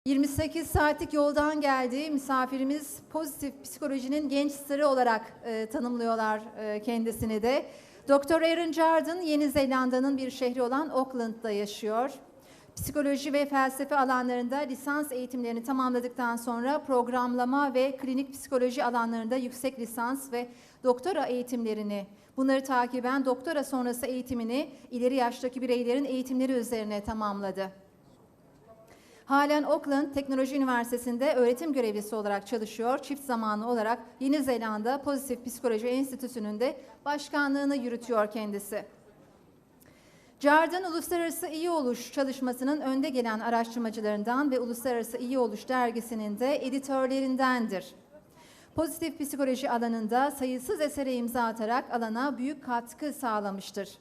28 saatlik yoldan geldi. Misafirimiz Pozitif Psikolojinin genç starı olarak tanımlıyorlar kendisini de. Dr.Aaron Jarden, Yeni Zelanda'nın bir şehri olan Auckland'da yaşıyor. Psikoloji ve felsefe alanlarında lisans eğitimlerini tamamladıktan sonra programlama ve klinik psikoloji alanlarında yüksek lisans ve doktora eğitimlerini, bunları takiben doktora sonrası eğitimini ileri yaştaki bireylerin eğitimleri üzerine tamamladı. Halen Auckland Teknoloji Üniversitesi'nde öğretim görevlisi olarak çalışıyor. Çift zamanlı olarak Yeni Zelanda Pozitif Psikoloji Enstitüsü'nün de başkanlığını yürütüyor kendisi. Jarden, Uluslararası İyi Oluş çalışmasının önde gelen araştırmacılarından ve Uluslararası İyi Oluş dergisinin de editörlerindendir. Pozitif psikoloji alanında sayısız esere imza atarak alana büyük katkı sağlamıştır.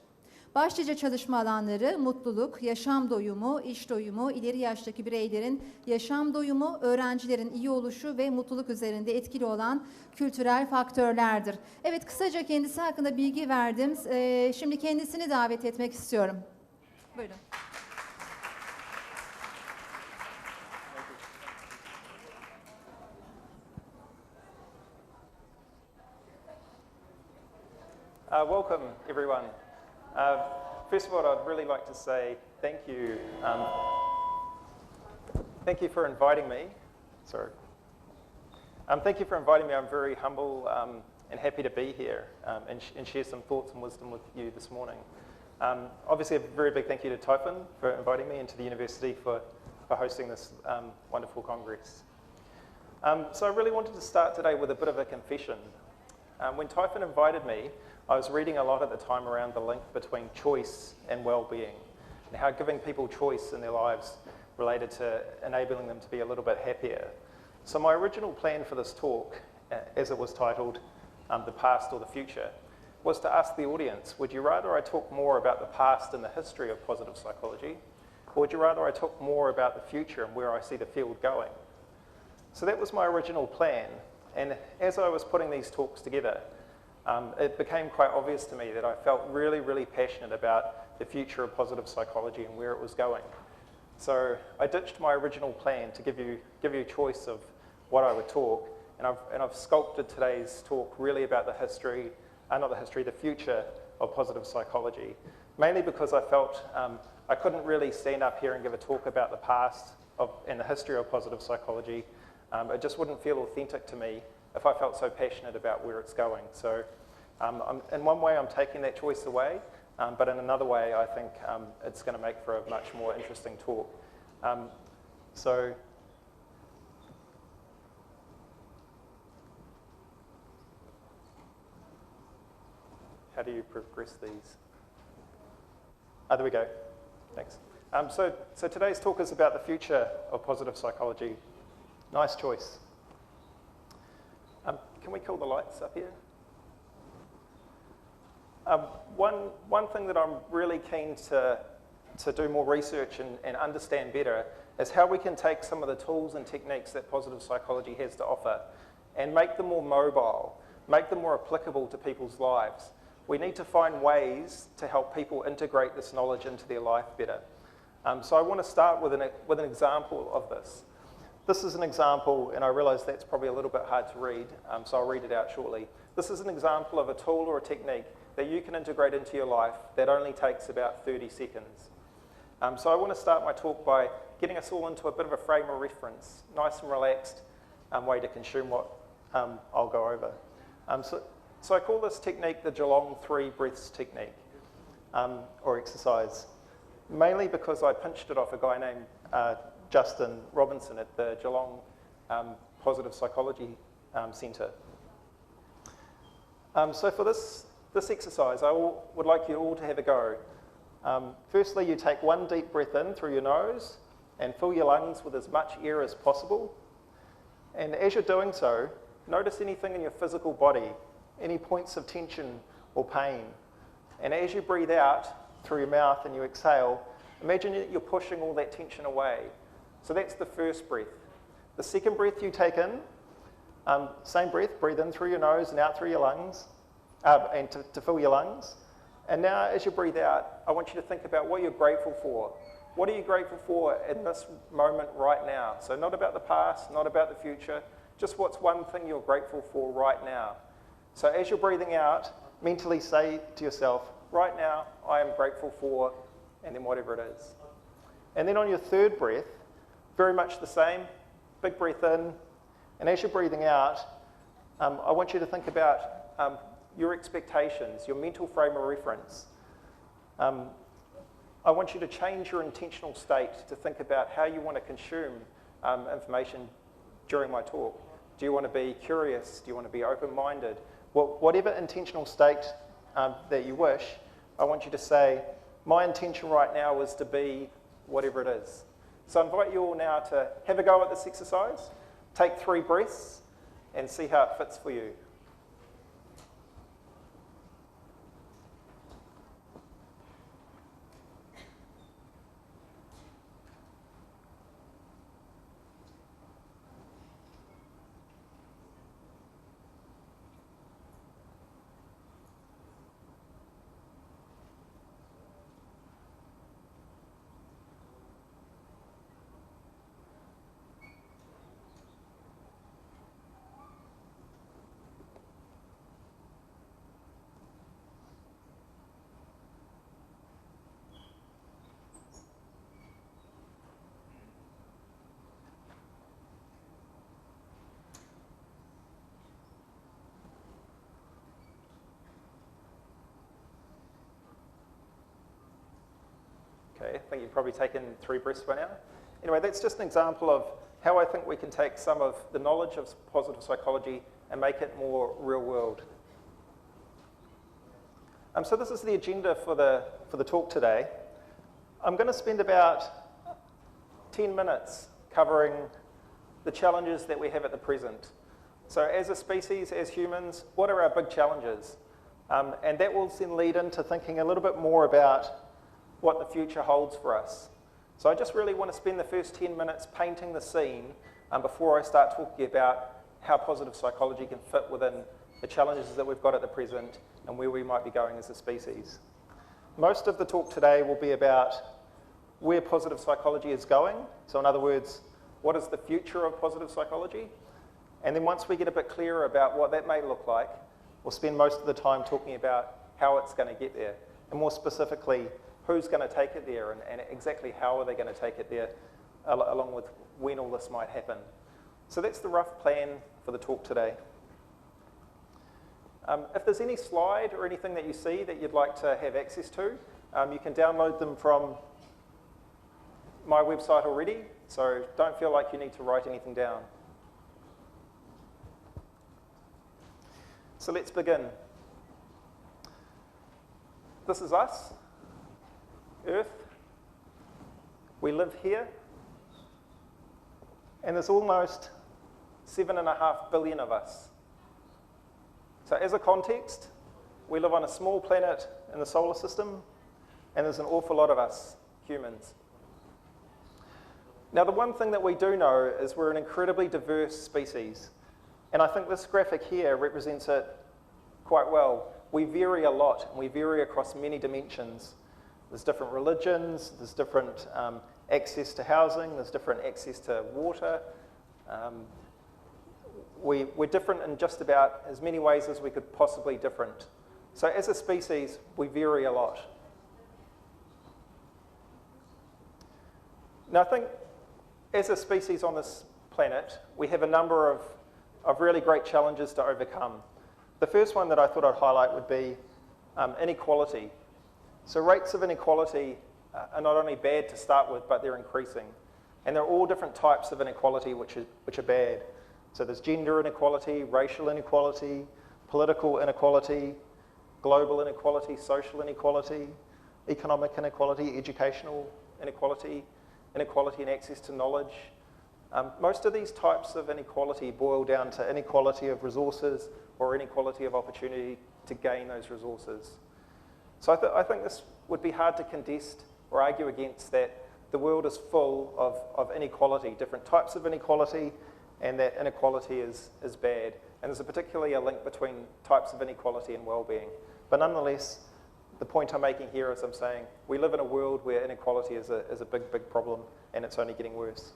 Başlıca çalışma alanları mutluluk, yaşam doyumu, iş doyumu, ileri yaştaki bireylerin yaşam doyumu, öğrencilerin iyi oluşu ve mutluluk üzerinde etkili olan kültürel faktörlerdir. Evet, kısaca kendisi hakkında bilgi verdim. Şimdi kendisini davet etmek istiyorum. Buyurun. Welcome, everyone. First of all, I'd really like to say thank you. Thank you for inviting me. Sorry. Thank you for inviting me. I'm very humble and happy to be here and share some thoughts and wisdom with you this morning. Obviously, a very big thank you to Typhon for inviting me and to the university for hosting this wonderful congress. So I really wanted to start today with a bit of a confession. When Typhon invited me, I was reading a lot at the time around the link between choice and well-being, and how giving people choice in their lives related to enabling them to be a little bit happier. So my original plan for this talk, as it was titled, The Past or the Future, was to ask the audience, would you rather I talk more about the past and the history of positive psychology, or would you rather I talk more about the future and where I see the field going? So that was my original plan, and as I was putting these talks together, it became quite obvious to me that I felt really, really passionate about the future of positive psychology and where it was going. So I ditched my original plan to give you a choice of what I would talk, and I've sculpted today's talk really about the history, the future of positive psychology, mainly because I felt I couldn't really stand up here and give a talk about the past and the history of positive psychology. It just wouldn't feel authentic to me if I felt so passionate about where it's going. So in one way I'm taking that choice away, but in another way I think it's going to make for a much more interesting talk. So how do you progress these? There we go. Thanks. So today's talk is about the future of positive psychology. Nice choice. Can we call the lights up here? One thing that I'm really keen to do more research and understand better is how we can take some of the tools and techniques that positive psychology has to offer and make them more mobile, make them more applicable to people's lives. We need to find ways to help people integrate this knowledge into their life better. So I want to start with an example of this. This is an example, and I realise that's probably a little bit hard to read, so I'll read it out shortly. This is an example of a tool or a technique that you can integrate into your life that only takes about 30 seconds. So I want to start my talk by getting us all into a bit of a frame of reference, nice and relaxed way to consume what I'll go over. So I call this technique the Geelong 3 breaths technique, or exercise, mainly because I pinched it off a guy named Justin Robinson at the Geelong Positive Psychology Centre. So for this exercise, I would like you all to have a go. Firstly, you take one deep breath in through your nose and fill your lungs with as much air as possible. And as you're doing so, notice anything in your physical body, any points of tension or pain. And as you breathe out through your mouth and you exhale, imagine that you're pushing all that tension away. So that's the first breath. The second breath you take in, same breath, breathe in through your nose and out through your lungs, and to fill your lungs. And now as you breathe out, I want you to think about what you're grateful for What are you grateful for in this moment right now? So not about the past, not about the future, just what's one thing you're grateful for right now. So as you're breathing out, mentally say to yourself, right now, I am grateful for, and then whatever it is. And then on your third breath, very much the same, big breath in, and as you're breathing out, I want you to think about your expectations, your mental frame of reference. I want you to change your intentional state to think about how you want to consume information during my talk. Do you want to be curious? Do you want to be open-minded? Whatever intentional state that you wish, I want you to say, my intention right now is to be whatever it is. So I invite you all now to have a go at this exercise, take 3 breaths, and see how it fits for you. Okay, I think you've probably taken 3 breaths by now. Anyway, that's just an example of how I think we can take some of the knowledge of positive psychology and make it more real world. So this is the agenda for the talk today. I'm going to spend about 10 minutes covering the challenges that we have at the present. So as a species, as humans, what are our big challenges? And that will then lead into thinking a little bit more about what the future holds for us. So I just really want to spend the first 10 minutes painting the scene before I start talking about how positive psychology can fit within the challenges that we've got at the present and where we might be going as a species. Most of the talk today will be about where positive psychology is going. So in other words, what is the future of positive psychology? And then once we get a bit clearer about what that may look like, we'll spend most of the time talking about how it's going to get there. And more specifically, who's going to take it there and exactly how are they going to take it there, along with when all this might happen. So that's the rough plan for the talk today. If there's any slide or anything that you see that you'd like to have access to, you can download them from my website already, so don't feel like you need to write anything down. So let's begin. This is us, Earth. We live here, and there's almost 7.5 billion of us. So as a context, we live on a small planet in the solar system, and there's an awful lot of us, humans. Now, the one thing that we do know is we're an incredibly diverse species, and I think this graphic here represents it quite well. We vary a lot, and we vary across many dimensions. There's different religions, there's different access to housing, there's different access to water. We're different in just about as many ways as we could possibly different. So as a species, we vary a lot. Now I think as a species on this planet, we have a number of really great challenges to overcome. The first one that I thought I'd highlight would be inequality. So rates of inequality are not only bad to start with, but they're increasing. And there are all different types of inequality which are bad. So there's gender inequality, racial inequality, political inequality, global inequality, social inequality, economic inequality, educational inequality, inequality in access to knowledge. Most of these types of inequality boil down to inequality of resources or inequality of opportunity to gain those resources. So I think this would be hard to contest or argue against, that the world is full of inequality, different types of inequality, and that inequality is bad. And there's particularly a link between types of inequality and well-being. But nonetheless, the point I'm making here is I'm saying we live in a world where inequality is a big, big problem, and it's only getting worse.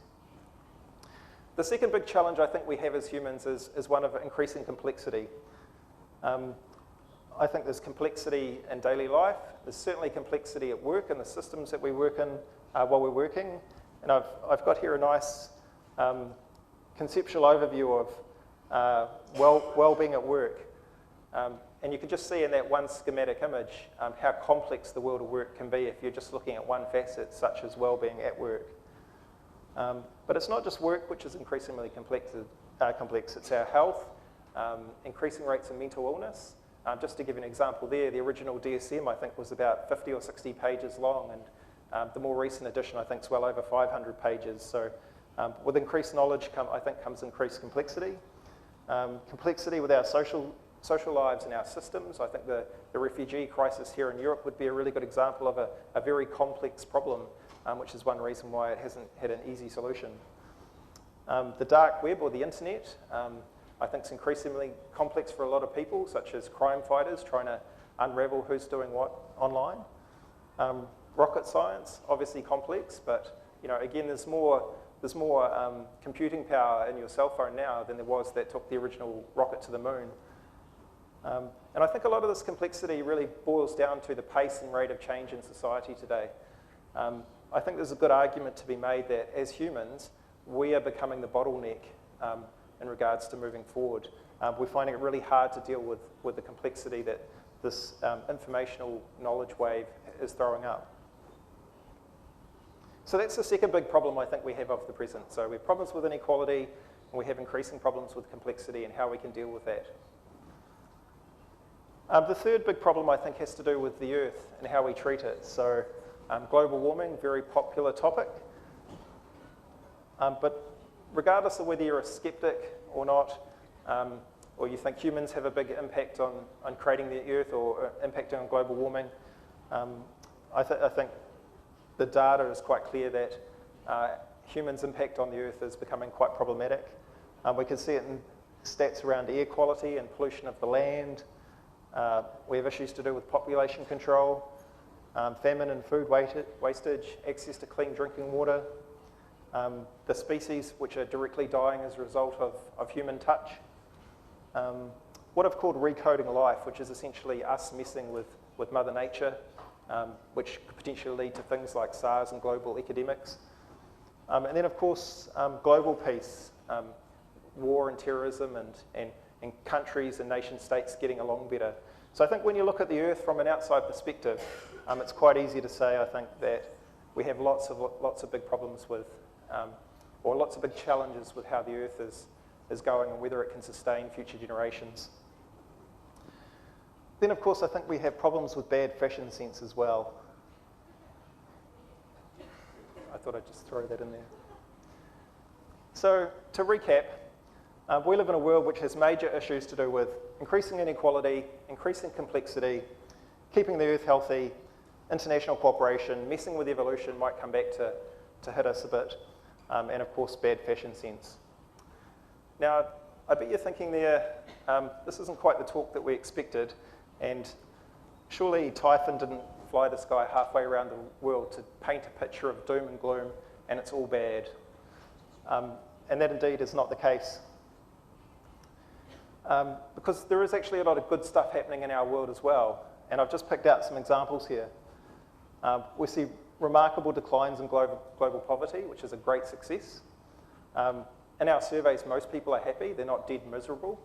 The second big challenge I think we have as humans is one of increasing complexity. I think there's complexity in daily life. There's certainly complexity at work and the systems that we work in while we're working. And I've got here a nice conceptual overview of well-being at work. And you can just see in that one schematic image how complex the world of work can be if you're just looking at one facet, such as well-being at work. But it's not just work which is increasingly complex. It's our health, increasing rates of mental illness. Just to give you an example there, the original DSM, I think, was about 50 or 60 pages long, and the more recent edition, I think, is well over 500 pages. So with increased knowledge, I think, comes increased complexity. Complexity with our social lives and our systems. I think the refugee crisis here in Europe would be a really good example of a very complex problem, which is one reason why it hasn't had an easy solution. The dark web or the internet, I think is increasingly complex for a lot of people, such as crime fighters trying to unravel who's doing what online. Rocket science, obviously complex, but again, there's more computing power in your cell phone now than there was that took the original rocket to the moon. And I think a lot of this complexity really boils down to the pace and rate of change in society today. I think there's a good argument to be made that as humans, we are becoming the bottleneck in regards to moving forward. We're finding it really hard to deal with the complexity that this informational knowledge wave is throwing up. So that's the second big problem I think we have of the present. So we have problems with inequality, and we have increasing problems with complexity and how we can deal with that. The third big problem I think has to do with the Earth and how we treat it. So global warming, very popular topic. But regardless of whether you're a skeptic or not, or you think humans have a big impact on creating the Earth or impacting on global warming, I think the data is quite clear that humans' impact on the Earth is becoming quite problematic. We can see it in stats around air quality and pollution of the land. We have issues to do with population control, famine and food wastage, access to clean drinking water, the species which are directly dying as a result of human touch. What I've called recoding life, which is essentially us messing with Mother Nature, which could potentially lead to things like SARS and global epidemics. And then, of course, global peace, war and terrorism and countries and nation states getting along better. So I think when you look at the Earth from an outside perspective, it's quite easy to say, I think, that we have lots of big problems with, or lots of big challenges with how the Earth is going and whether it can sustain future generations. Then, of course, I think we have problems with bad fashion sense as well. I thought I'd just throw that in there. So, to recap, we live in a world which has major issues to do with increasing inequality, increasing complexity, keeping the Earth healthy, international cooperation, messing with evolution might come back to hit us a bit, and of course bad fashion sense. Now, I bet you're thinking there, this isn't quite the talk that we expected, and surely Typhon didn't fly this guy halfway around the world to paint a picture of doom and gloom, and it's all bad. And that indeed is not the case. Because there is actually a lot of good stuff happening in our world as well, and I've just picked out some examples here. We see remarkable declines in global poverty, which is a great success. In our surveys, most people are happy, they're not dead miserable.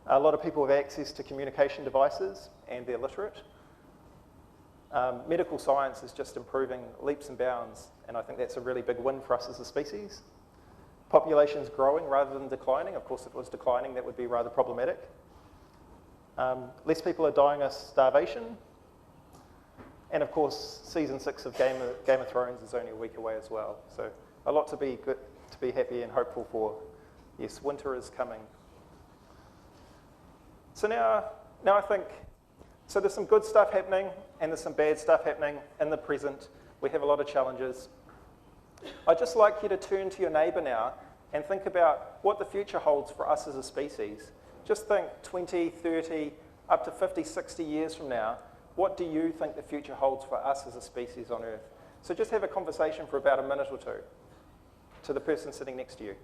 A lot of people have access to communication devices and they're literate. Medical science is just improving leaps and bounds, and I think that's a really big win for us as a species. Population's growing rather than declining. Of course, if it was declining, that would be rather problematic. Less people are dying of starvation. And of course, season 6 of Game of Thrones is only a week away as well. So a lot to be good, to be happy and hopeful for. Yes, winter is coming. So now I think, so there's some good stuff happening and there's some bad stuff happening in the present. We have a lot of challenges. I'd just like you to turn to your neighbour now and think about what the future holds for us as a species. Just think 20, 30, up to 50, 60 years from now, what do you think the future holds for us as a species on Earth? So just have a conversation for about a minute or two to the person sitting next to you.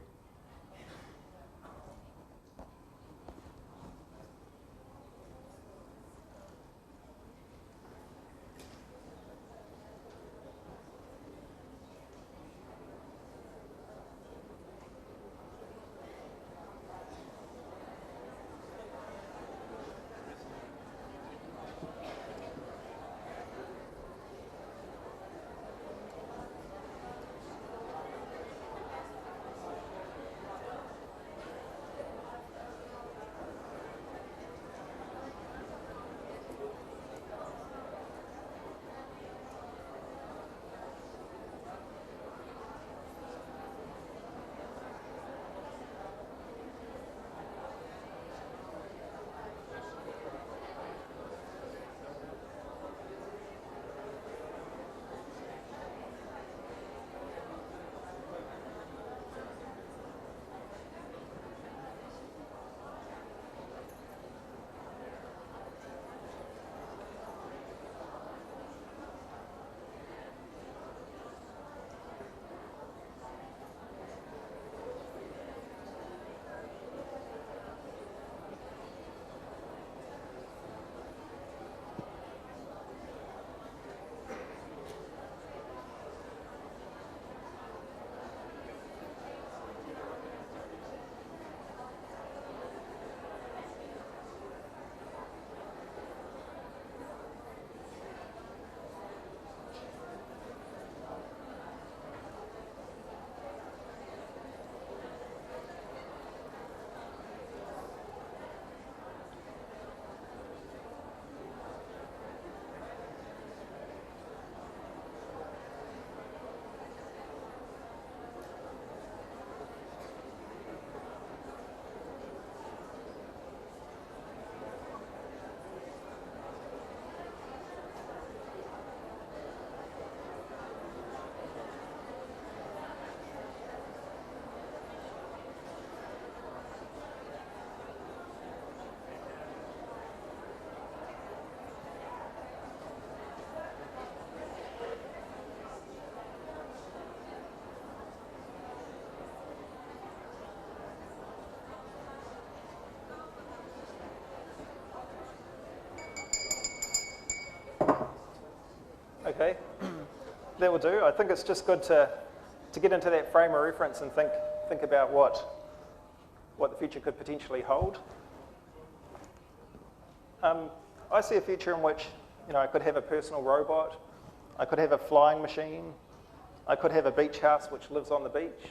Okay, that will do. I think it's just good to get into that frame of reference and think about what the future could potentially hold. I see a future in which, I could have a personal robot, I could have a flying machine, I could have a beach house which lives on the beach.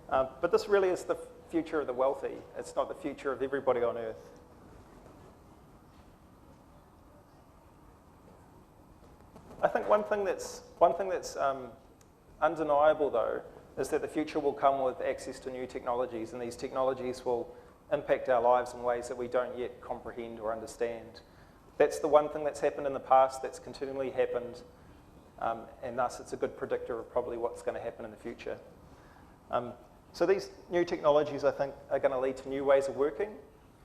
But this really is the future of the wealthy. It's not the future of everybody on Earth. I think one thing that's undeniable, though, is that the future will come with access to new technologies, and these technologies will impact our lives in ways that we don't yet comprehend or understand. That's the one thing that's happened in the past, that's continually happened, and thus it's a good predictor of probably what's going to happen in the future. So these new technologies, I think, are going to lead to new ways of working.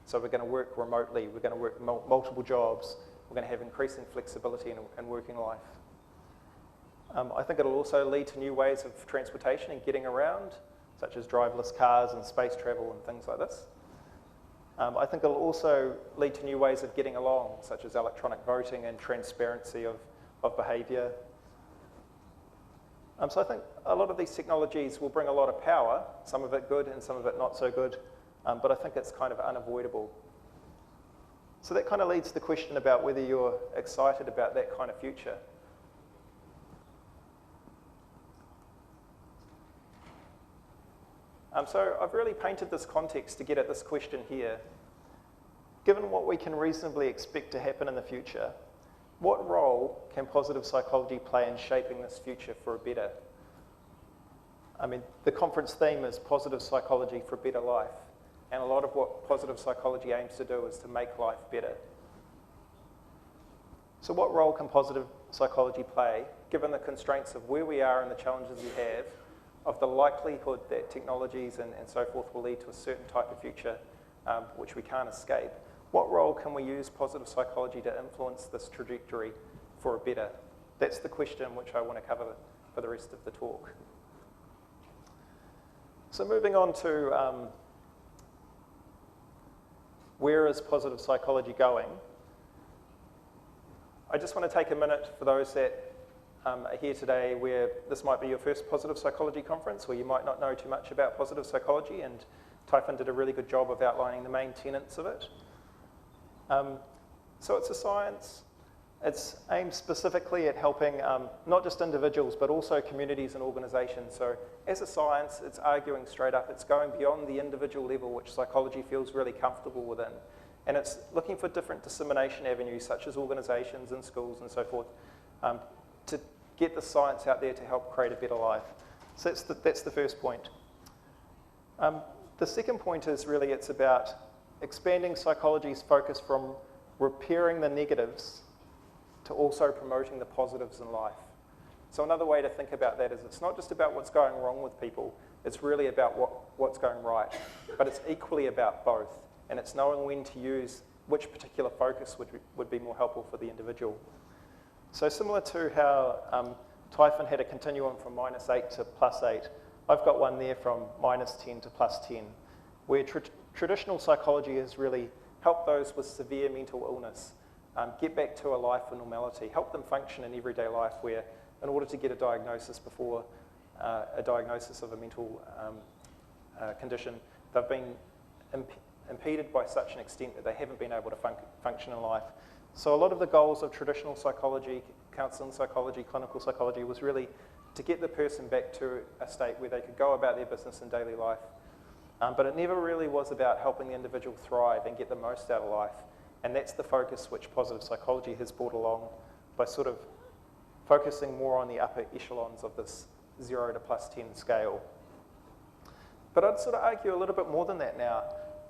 So we're going to work remotely, we're going to work multiple jobs, we're going to have increasing flexibility in working life. I think it'll also lead to new ways of transportation and getting around, such as driverless cars and space travel and things like this. I think it'll also lead to new ways of getting along, such as electronic voting and transparency of behaviour. So I think a lot of these technologies will bring a lot of power, some of it good and some of it not so good, but I think it's kind of unavoidable. So that kind of leads to the question about whether you're excited about that kind of future. So I've really painted this context to get at this question here. Given what we can reasonably expect to happen in the future, what role can positive psychology play in shaping this future for a better? I mean, the conference theme is positive psychology for a better life. And a lot of what positive psychology aims to do is to make life better. So what role can positive psychology play, given the constraints of where we are and the challenges we have, of the likelihood that technologies and so forth will lead to a certain type of future which we can't escape? what role can we use positive psychology to influence this trajectory for a better? That's the question which I want to cover for the rest of the talk. So moving on to where is positive psychology going? I just want to take a minute for those that are here today where this might be your first positive psychology conference, where you might not know too much about positive psychology, and Typhon did a really good job of outlining the main tenets of it. So it's a science. It's aimed specifically at helping not just individuals, but also communities and organisations. So as a science, it's arguing straight up. It's going beyond the individual level, which psychology feels really comfortable within. And it's looking for different dissemination avenues, such as organisations and schools and so forth, to get the science out there to help create a better life. So that's the first point. The second point is really it's about expanding psychology's focus from repairing the negatives to also promoting the positives in life. So another way to think about that is it's not just about what's going wrong with people, it's really about what's going right. But it's equally about both, and it's knowing when to use which particular focus would be more helpful for the individual. So similar to how Typhon had a continuum from -8 to +8, I've got one there from -10 to +10, where traditional psychology has really helped those with severe mental illness get back to a life of normality, help them function in everyday life where, in order to get a diagnosis before a diagnosis of a mental condition, they've been impeded by such an extent that they haven't been able to function in life. So a lot of the goals of traditional psychology, counselling psychology, clinical psychology, was really to get the person back to a state where they could go about their business in daily life. But it never really was about helping the individual thrive and get the most out of life. And that's the focus which positive psychology has brought along by sort of focusing more on the upper echelons of this 0 to +10 scale. But I'd sort of argue a little bit more than that now.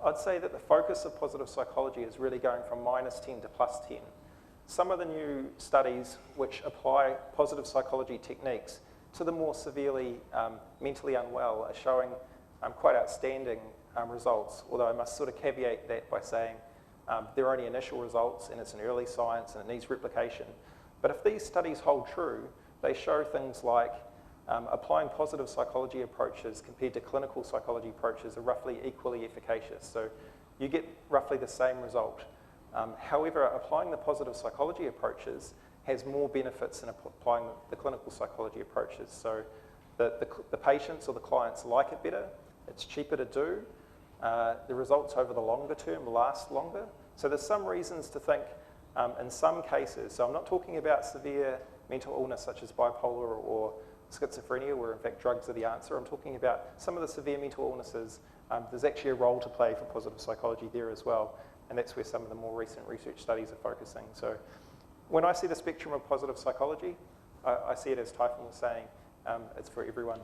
I'd say that the focus of positive psychology is really going from -10 to +10. Some of the new studies which apply positive psychology techniques to the more severely mentally unwell are showing quite outstanding results, although I must sort of caveat that by saying they're only initial results and it's an early science and it needs replication. But if these studies hold true, they show things like applying positive psychology approaches compared to clinical psychology approaches are roughly equally efficacious. So you get roughly the same result. However, applying the positive psychology approaches has more benefits than applying the clinical psychology approaches. So the patients or the clients like it better, it's cheaper to do, the results over the longer term last longer. So there's some reasons to think in some cases, so I'm not talking about severe mental illness such as bipolar or schizophrenia, where in fact drugs are the answer. I'm talking about some of the severe mental illnesses. There's actually a role to play for positive psychology there as well, and that's where some of the more recent research studies are focusing. So when I see the spectrum of positive psychology, I see it as Typhon was saying, it's for everyone.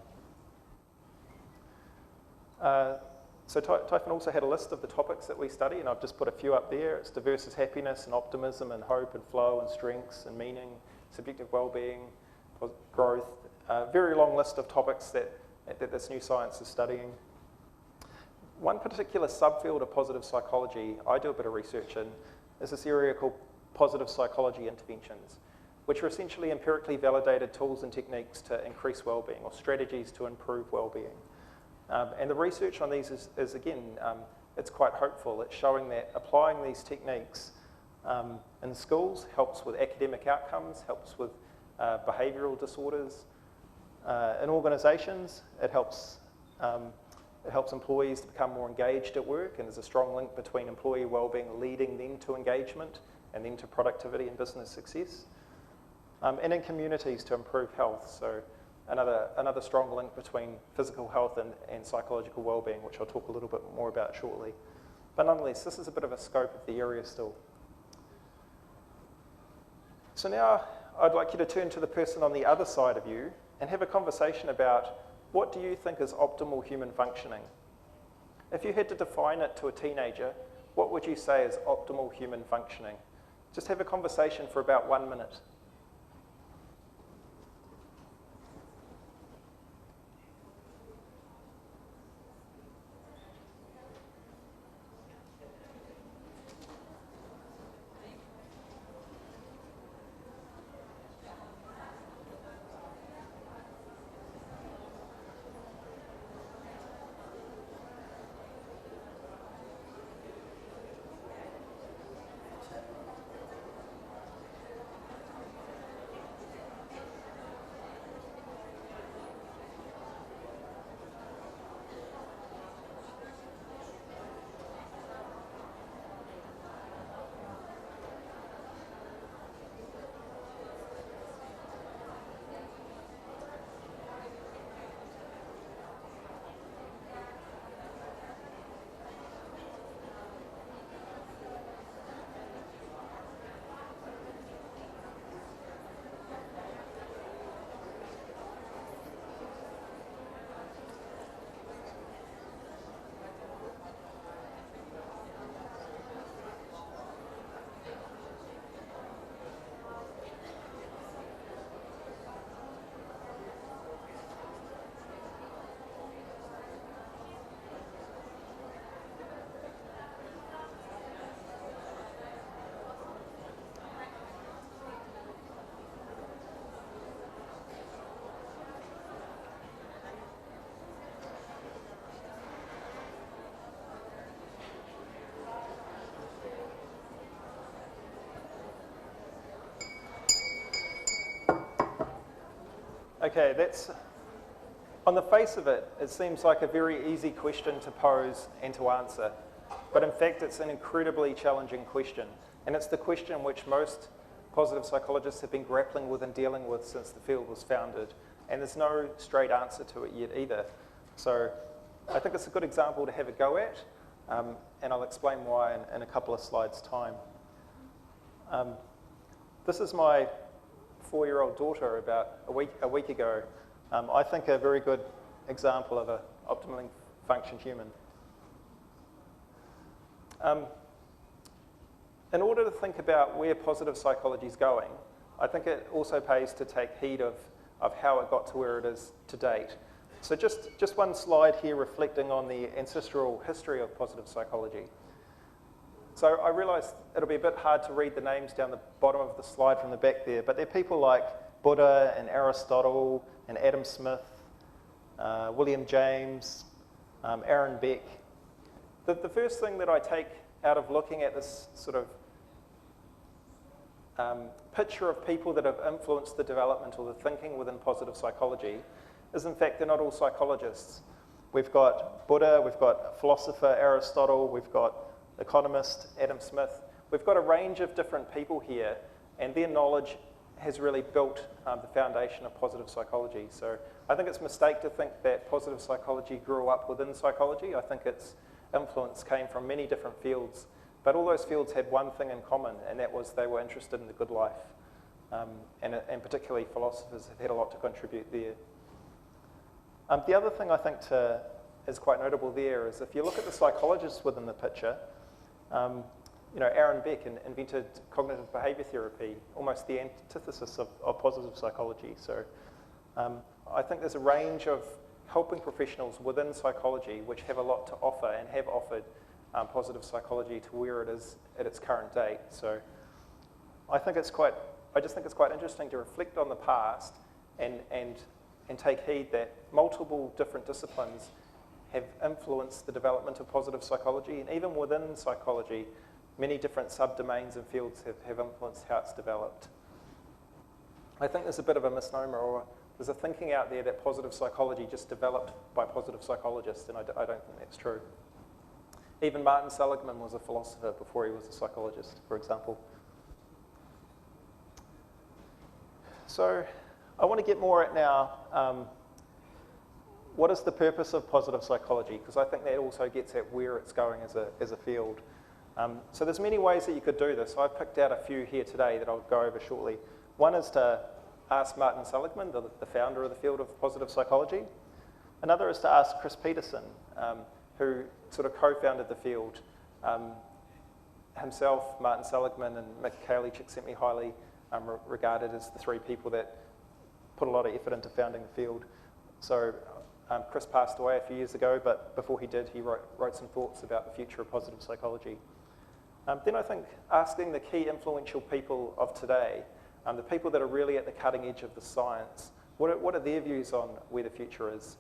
So Typhon also had a list of the topics that we study, and I've just put a few up there. It's diverse as happiness and optimism and hope and flow and strengths and meaning, subjective well-being, growth, a very long list of topics that this new science is studying. One particular subfield of positive psychology I do a bit of research in is this area called positive psychology interventions, which are essentially empirically validated tools and techniques to increase well-being or strategies to improve well-being. And the research on these is again, it's quite hopeful. It's showing that applying these techniques in schools helps with academic outcomes, helps with behavioural disorders. In organisations, it helps employees to become more engaged at work, and there's a strong link between employee wellbeing leading then to engagement and then to productivity and business success. And in communities to improve health, so another strong link between physical health and psychological wellbeing, which I'll talk a little bit more about shortly. But nonetheless, this is a bit of a scope of the area still. So now I'd like you to turn to the person on the other side of you and have a conversation about what do you think is optimal human functioning? If you had to define it to a teenager, what would you say is optimal human functioning? Just have a conversation for about 1 minute. Okay, that's, on the face of it, it seems like a very easy question to pose and to answer. But in fact, it's an incredibly challenging question. And it's the question which most positive psychologists have been grappling with and dealing with since the field was founded. And there's no straight answer to it yet either. So I think it's a good example to have a go at. And I'll explain why in a couple of slides' time. This is my 4-year-old daughter about a week ago. I think a very good example of an optimally functioned human. In order to think about where positive psychology is going, I think it also pays to take heed of how it got to where it is to date. So just one slide here reflecting on the ancestral history of positive psychology. So I realise it'll be a bit hard to read the names down the bottom of the slide from the back there, but they're people like Buddha and Aristotle and Adam Smith, William James, Aaron Beck. The first thing that I take out of looking at this sort of picture of people that have influenced the development or the thinking within positive psychology is, in fact, they're not all psychologists. We've got Buddha, we've got philosopher Aristotle, we've got economist Adam Smith. We've got a range of different people here, and their knowledge has really built the foundation of positive psychology. So I think it's a mistake to think that positive psychology grew up within psychology. I think its influence came from many different fields, but all those fields had one thing in common, and that was they were interested in the good life. And particularly philosophers have had a lot to contribute there. The other thing I think is quite notable there is if you look at the psychologists within the picture, Aaron Beck invented cognitive behaviour therapy, almost the antithesis of positive psychology. So I think there's a range of helping professionals within psychology which have a lot to offer and have offered positive psychology to where it is at its current date. So I just think it's quite interesting to reflect on the past and take heed that multiple different disciplines have influenced the development of positive psychology, and even within psychology, many different subdomains and fields have influenced how it's developed. I think there's a bit of a misnomer, or there's a thinking out there that positive psychology just developed by positive psychologists, and I don't think that's true. Even Martin Seligman was a philosopher before he was a psychologist, for example. So I want to get more at now what is the purpose of positive psychology, because I think that also gets at where it's going as a field. So there's many ways that you could do this. I've picked out a few here today that I'll go over shortly. One is to ask Martin Seligman, the founder of the field of positive psychology. Another is to ask Chris Peterson, who sort of co-founded the field. Himself, Martin Seligman, and Mick Cayley Csikszentmihalyi regarded as the three people that put a lot of effort into founding the field. So Chris passed away a few years ago, but before he did, he wrote some thoughts about the future of positive psychology. Then I think asking the key influential people of today, the people that are really at the cutting edge of the science, what are their views on where the future is?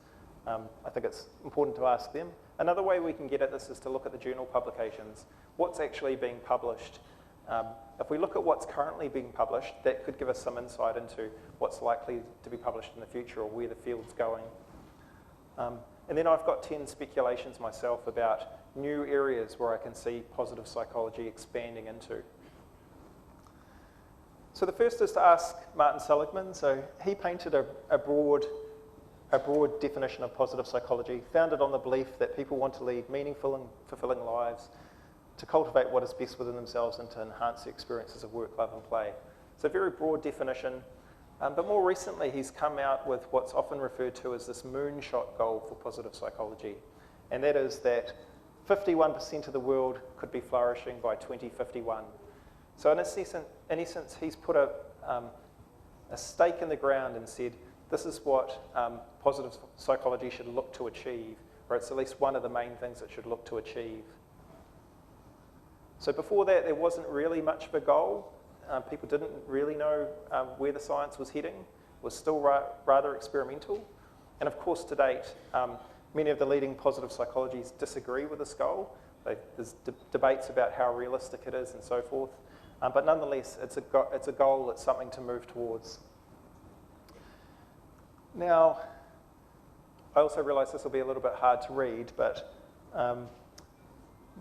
I think it's important to ask them. Another way we can get at this is to look at the journal publications. What's actually being published? If we look at what's currently being published, that could give us some insight into what's likely to be published in the future or where the field's going. And then I've got 10 speculations myself about new areas where I can see positive psychology expanding into. So the first is to ask Martin Seligman. So he painted a broad definition of positive psychology, founded on the belief that people want to lead meaningful and fulfilling lives, to cultivate what is best within themselves and to enhance their experiences of work, love and play. So a very broad definition. But more recently, he's come out with what's often referred to as this moonshot goal for positive psychology. And that is that 51% of the world could be flourishing by 2051. So in essence, he's put a stake in the ground and said, this is what positive psychology should look to achieve, or it's at least one of the main things it should look to achieve. So before that, there wasn't really much of a goal. People didn't really know where the science was heading. It was still rather experimental. And of course, to date, many of the leading positive psychologies disagree with this goal. There's debates about how realistic it is and so forth. But nonetheless, it's a goal, it's something to move towards. Now, I also realise this will be a little bit hard to read, but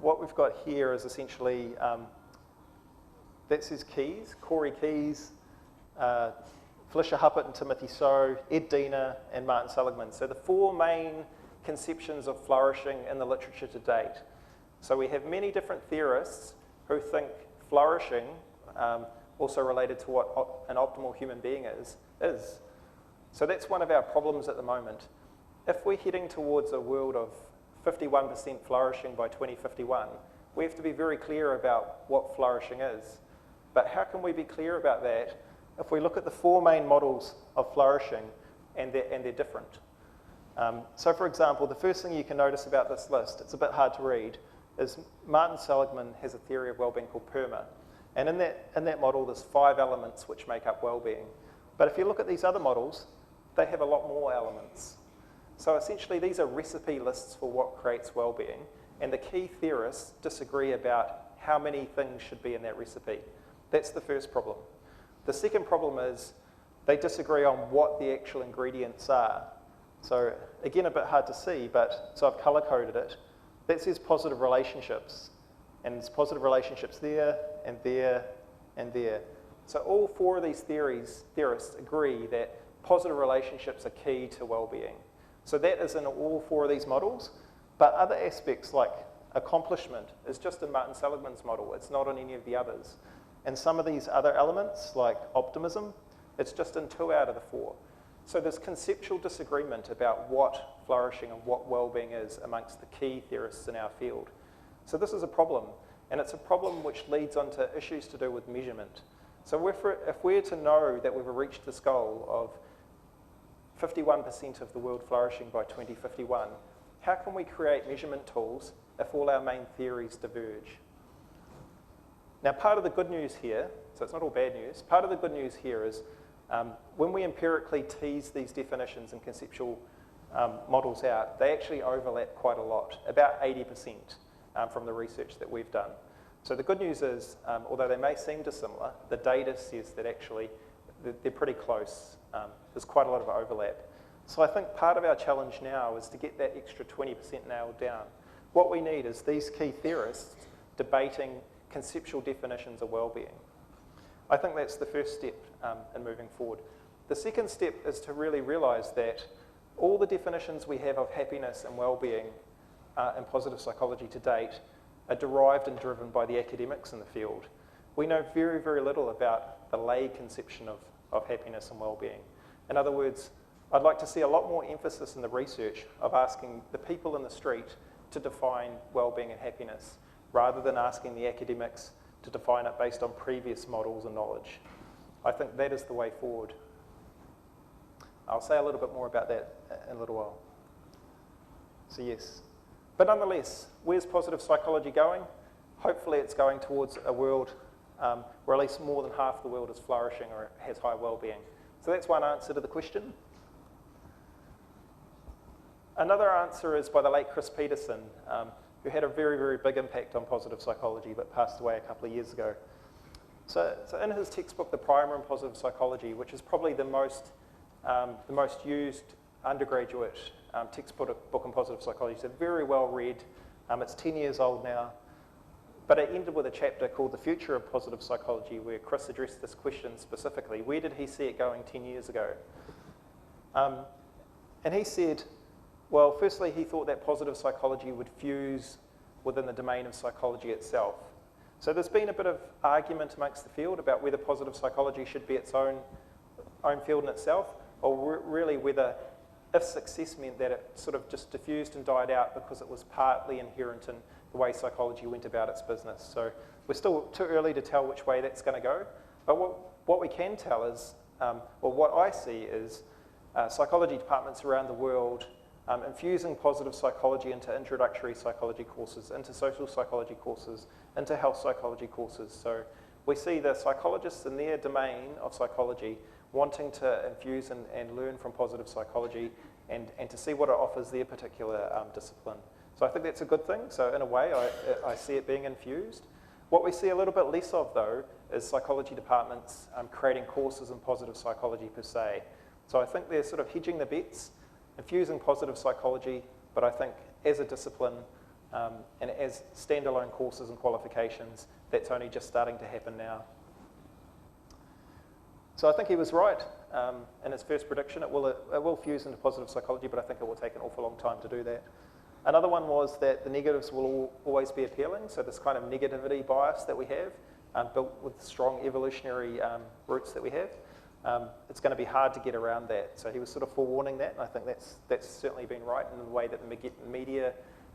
what we've got here is essentially, that's his keys, Corey Keyes, Felicia Huppert and Timothy So, Ed Diener and Martin Seligman. So the four main conceptions of flourishing in the literature to date. So we have many different theorists who think flourishing, also related to what an optimal human being is. So that's one of our problems at the moment. If we're heading towards a world of 51% flourishing by 2051, we have to be very clear about what flourishing is. But how can we be clear about that if we look at the four main models of flourishing and they're different? So for example, the first thing you can notice about this list, it's a bit hard to read, is Martin Seligman has a theory of well-being called PERMA. And in that model, there's 5 elements which make up well-being. But if you look at these other models, they have a lot more elements. So essentially, these are recipe lists for what creates well-being, and the key theorists disagree about how many things should be in that recipe. That's the first problem. The second problem is they disagree on what the actual ingredients are. So again, a bit hard to see, but so I've color-coded it. That says positive relationships, and there's positive relationships there, and there, and there. So all 4 of these theorists agree that positive relationships are key to well-being. So that is in all 4 of these models, but other aspects like accomplishment is just in Martin Seligman's model. It's not on any of the others. And some of these other elements, like optimism, it's just in 2 out of the 4. So there's conceptual disagreement about what flourishing and what well-being is amongst the key theorists in our field. So this is a problem, and it's a problem which leads on to issues to do with measurement. So if we're to know that we've reached this goal of 51% of the world flourishing by 2051, how can we create measurement tools if all our main theories diverge? Now, part of the good news here, so it's not all bad news, part of the good news here is when we empirically tease these definitions and conceptual models out, they actually overlap quite a lot, about 80% from the research that we've done. So the good news is, although they may seem dissimilar, the data says that actually they're pretty close. There's quite a lot of overlap. So I think part of our challenge now is to get that extra 20% nailed down. What we need is these key theorists debating conceptual definitions of well-being. I think that's the first step in moving forward. The second step is to really realise that all the definitions we have of happiness and well-being in positive psychology to date are derived and driven by the academics in the field. We know very, very little about the lay conception of happiness and well-being. In other words, I'd like to see a lot more emphasis in the research of asking the people in the street to define well-being and happiness, rather than asking the academics to define it based on previous models and knowledge. I think that is the way forward. I'll say a little bit more about that in a little while. So yes. But nonetheless, where's positive psychology going? Hopefully it's going towards a world where at least more than half the world is flourishing or has high well-being. So that's one answer to the question. Another answer is by the late Chris Peterson, who had a very, very big impact on positive psychology but passed away a couple of years ago. So in his textbook, The Primer in Positive Psychology, which is probably the most used undergraduate textbook in positive psychology, it's very well read. It's 10 years old now. But it ended with a chapter called The Future of Positive Psychology, where Chris addressed this question specifically. Where did he see it going 10 years ago? And he said, well, firstly, he thought that positive psychology would fuse within the domain of psychology itself. So there's been a bit of argument amongst the field about whether positive psychology should be its own field in itself, or really whether, if success meant that it sort of just diffused and died out because it was partly inherent in the way psychology went about its business. So we're still too early to tell which way that's going to go. But what we can tell is, or what I see is, psychology departments around the world infusing positive psychology into introductory psychology courses, into social psychology courses, into health psychology courses. So we see the psychologists in their domain of psychology wanting to infuse and learn from positive psychology and to see what it offers their particular discipline. So I think that's a good thing. So in a way, I see it being infused. What we see a little bit less of, though, is psychology departments creating courses in positive psychology per se. So I think they're sort of hedging the bets, infusing positive psychology, but I think as a discipline and as standalone courses and qualifications, that's only just starting to happen now. So I think he was right in his first prediction. It will fuse into positive psychology, but I think it will take an awful long time to do that. Another one was that the negatives will always be appealing, so this kind of negativity bias that we have, built with strong evolutionary roots that we have, it's going to be hard to get around that. So he was sort of forewarning that, and I think that's certainly been right in the way that the media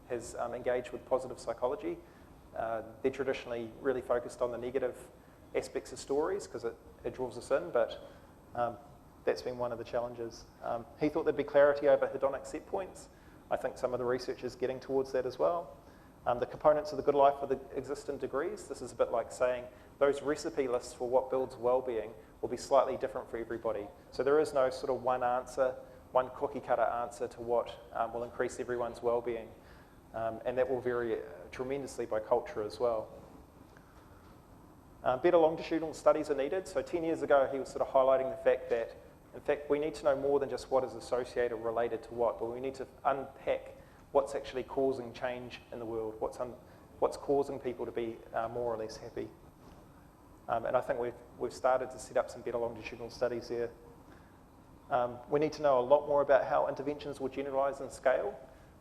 has engaged with positive psychology. They're traditionally really focused on the negative aspects of stories because it draws us in, but that's been one of the challenges. He thought there'd be clarity over hedonic set points. I think some of the research is getting towards that as well. The components of the good life exist in degrees. This is a bit like saying those recipe lists for what builds well-being will be slightly different for everybody. So there is no sort of one answer, one cookie-cutter answer to what will increase everyone's well-being. And that will vary tremendously by culture as well. Better longitudinal studies are needed. So 10 years ago, he was sort of highlighting the fact that, in fact, we need to know more than just what is associated or related to what, but we need to unpack what's actually causing change in the world, what's causing people to be more or less happy. And I think we've started to set up some better longitudinal studies there. We need to know a lot more about how interventions will generalise and scale.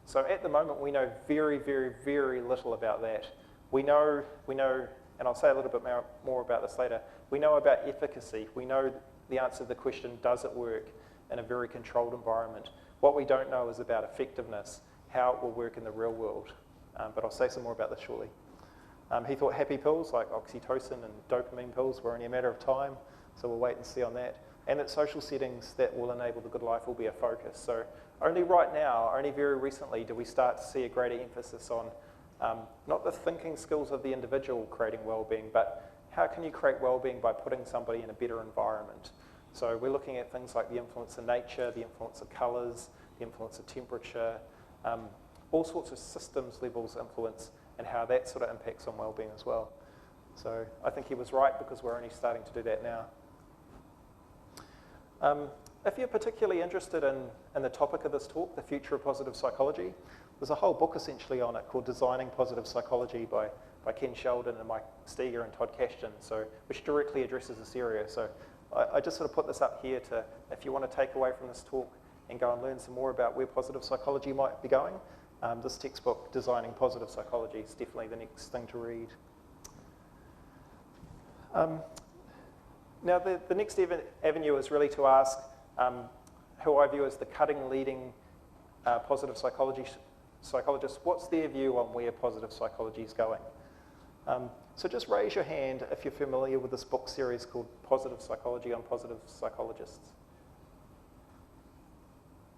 So at the moment, we know very, very, very little about that. We know, and I'll say a little bit more about this later, we know about efficacy. We know the answer to the question, does it work in a very controlled environment? What we don't know is about effectiveness, how it will work in the real world. But I'll say some more about this shortly. He thought happy pills like oxytocin and dopamine pills were only a matter of time, so we'll wait and see on that. And that social settings that will enable the good life will be a focus. So only right now, only very recently, do we start to see a greater emphasis on not the thinking skills of the individual creating well-being, but how can you create well-being by putting somebody in a better environment? So we're looking at things like the influence of nature, the influence of colours, the influence of temperature, all sorts of systems levels influence and how that sort of impacts on well-being as well. So I think he was right because we're only starting to do that now. If you're particularly interested in the topic of this talk, the future of positive psychology, there's a whole book essentially on it called Designing Positive Psychology by Ken Sheldon and Mike Steger and Todd Kashdan, which directly addresses this area. So I just sort of put this up here to, if you want to take away from this talk and go and learn some more about where positive psychology might be going, this textbook, Designing Positive Psychology, is definitely the next thing to read. Now, the next avenue is really to ask who I view as the leading positive psychologists, what's their view on where positive psychology is going? So just raise your hand if you're familiar with this book series called Positive Psychology on Positive Psychologists.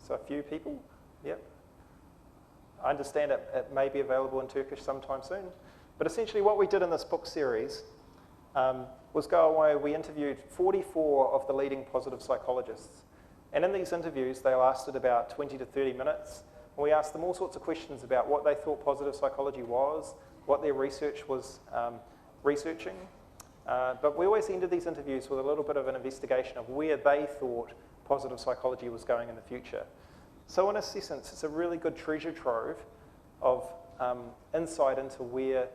So a few people, yep. I understand it may be available in Turkish sometime soon. But essentially what we did in this book series was go away, we interviewed 44 of the leading positive psychologists. And in these interviews, they lasted about 20 to 30 minutes. And we asked them all sorts of questions about what they thought positive psychology was, what their research was researching. But we always ended these interviews with a little bit of an investigation of where they thought positive psychology was going in the future. So in essence, it's a really good treasure trove of insight into where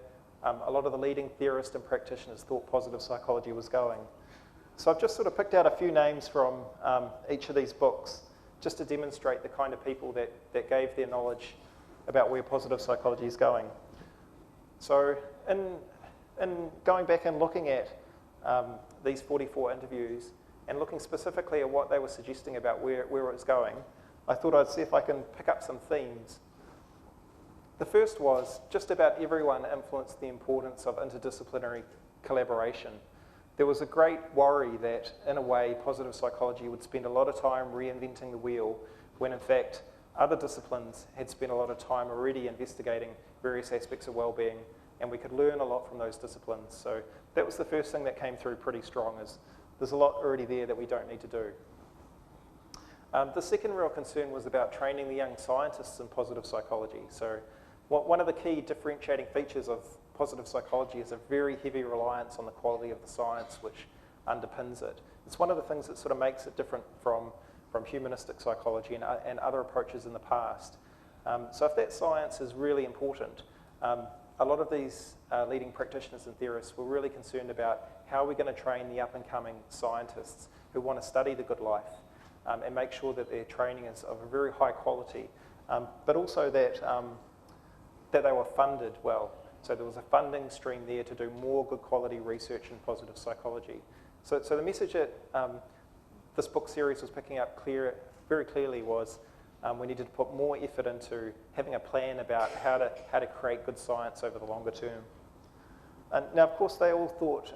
a lot of the leading theorists and practitioners thought positive psychology was going. So I've just sort of picked out a few names from each of these books just to demonstrate the kind of people that gave their knowledge about where positive psychology is going. So in going back and looking at these 44 interviews and looking specifically at what they were suggesting about where it was going, I thought I'd see if I can pick up some themes. The first was just about everyone influenced the importance of interdisciplinary collaboration. There was a great worry that, in a way, positive psychology would spend a lot of time reinventing the wheel when, in fact, other disciplines had spent a lot of time already investigating various aspects of well-being, and we could learn a lot from those disciplines. So that was the first thing that came through pretty strong, is there's a lot already there that we don't need to do. The second real concern was about training the young scientists in positive psychology. So one of the key differentiating features of positive psychology is a very heavy reliance on the quality of the science which underpins it. It's one of the things that sort of makes it different from from humanistic psychology and other approaches in the past. So if that science is really important, a lot of these leading practitioners and theorists were really concerned about how we're going to train the up-and-coming scientists who want to study the good life and make sure that their training is of a very high quality, but also that, that they were funded well. So there was a funding stream there to do more good quality research in positive psychology. So the message that this book series was picking up very clearly was we needed to put more effort into having a plan about how to create good science over the longer term. And now, of course, they all thought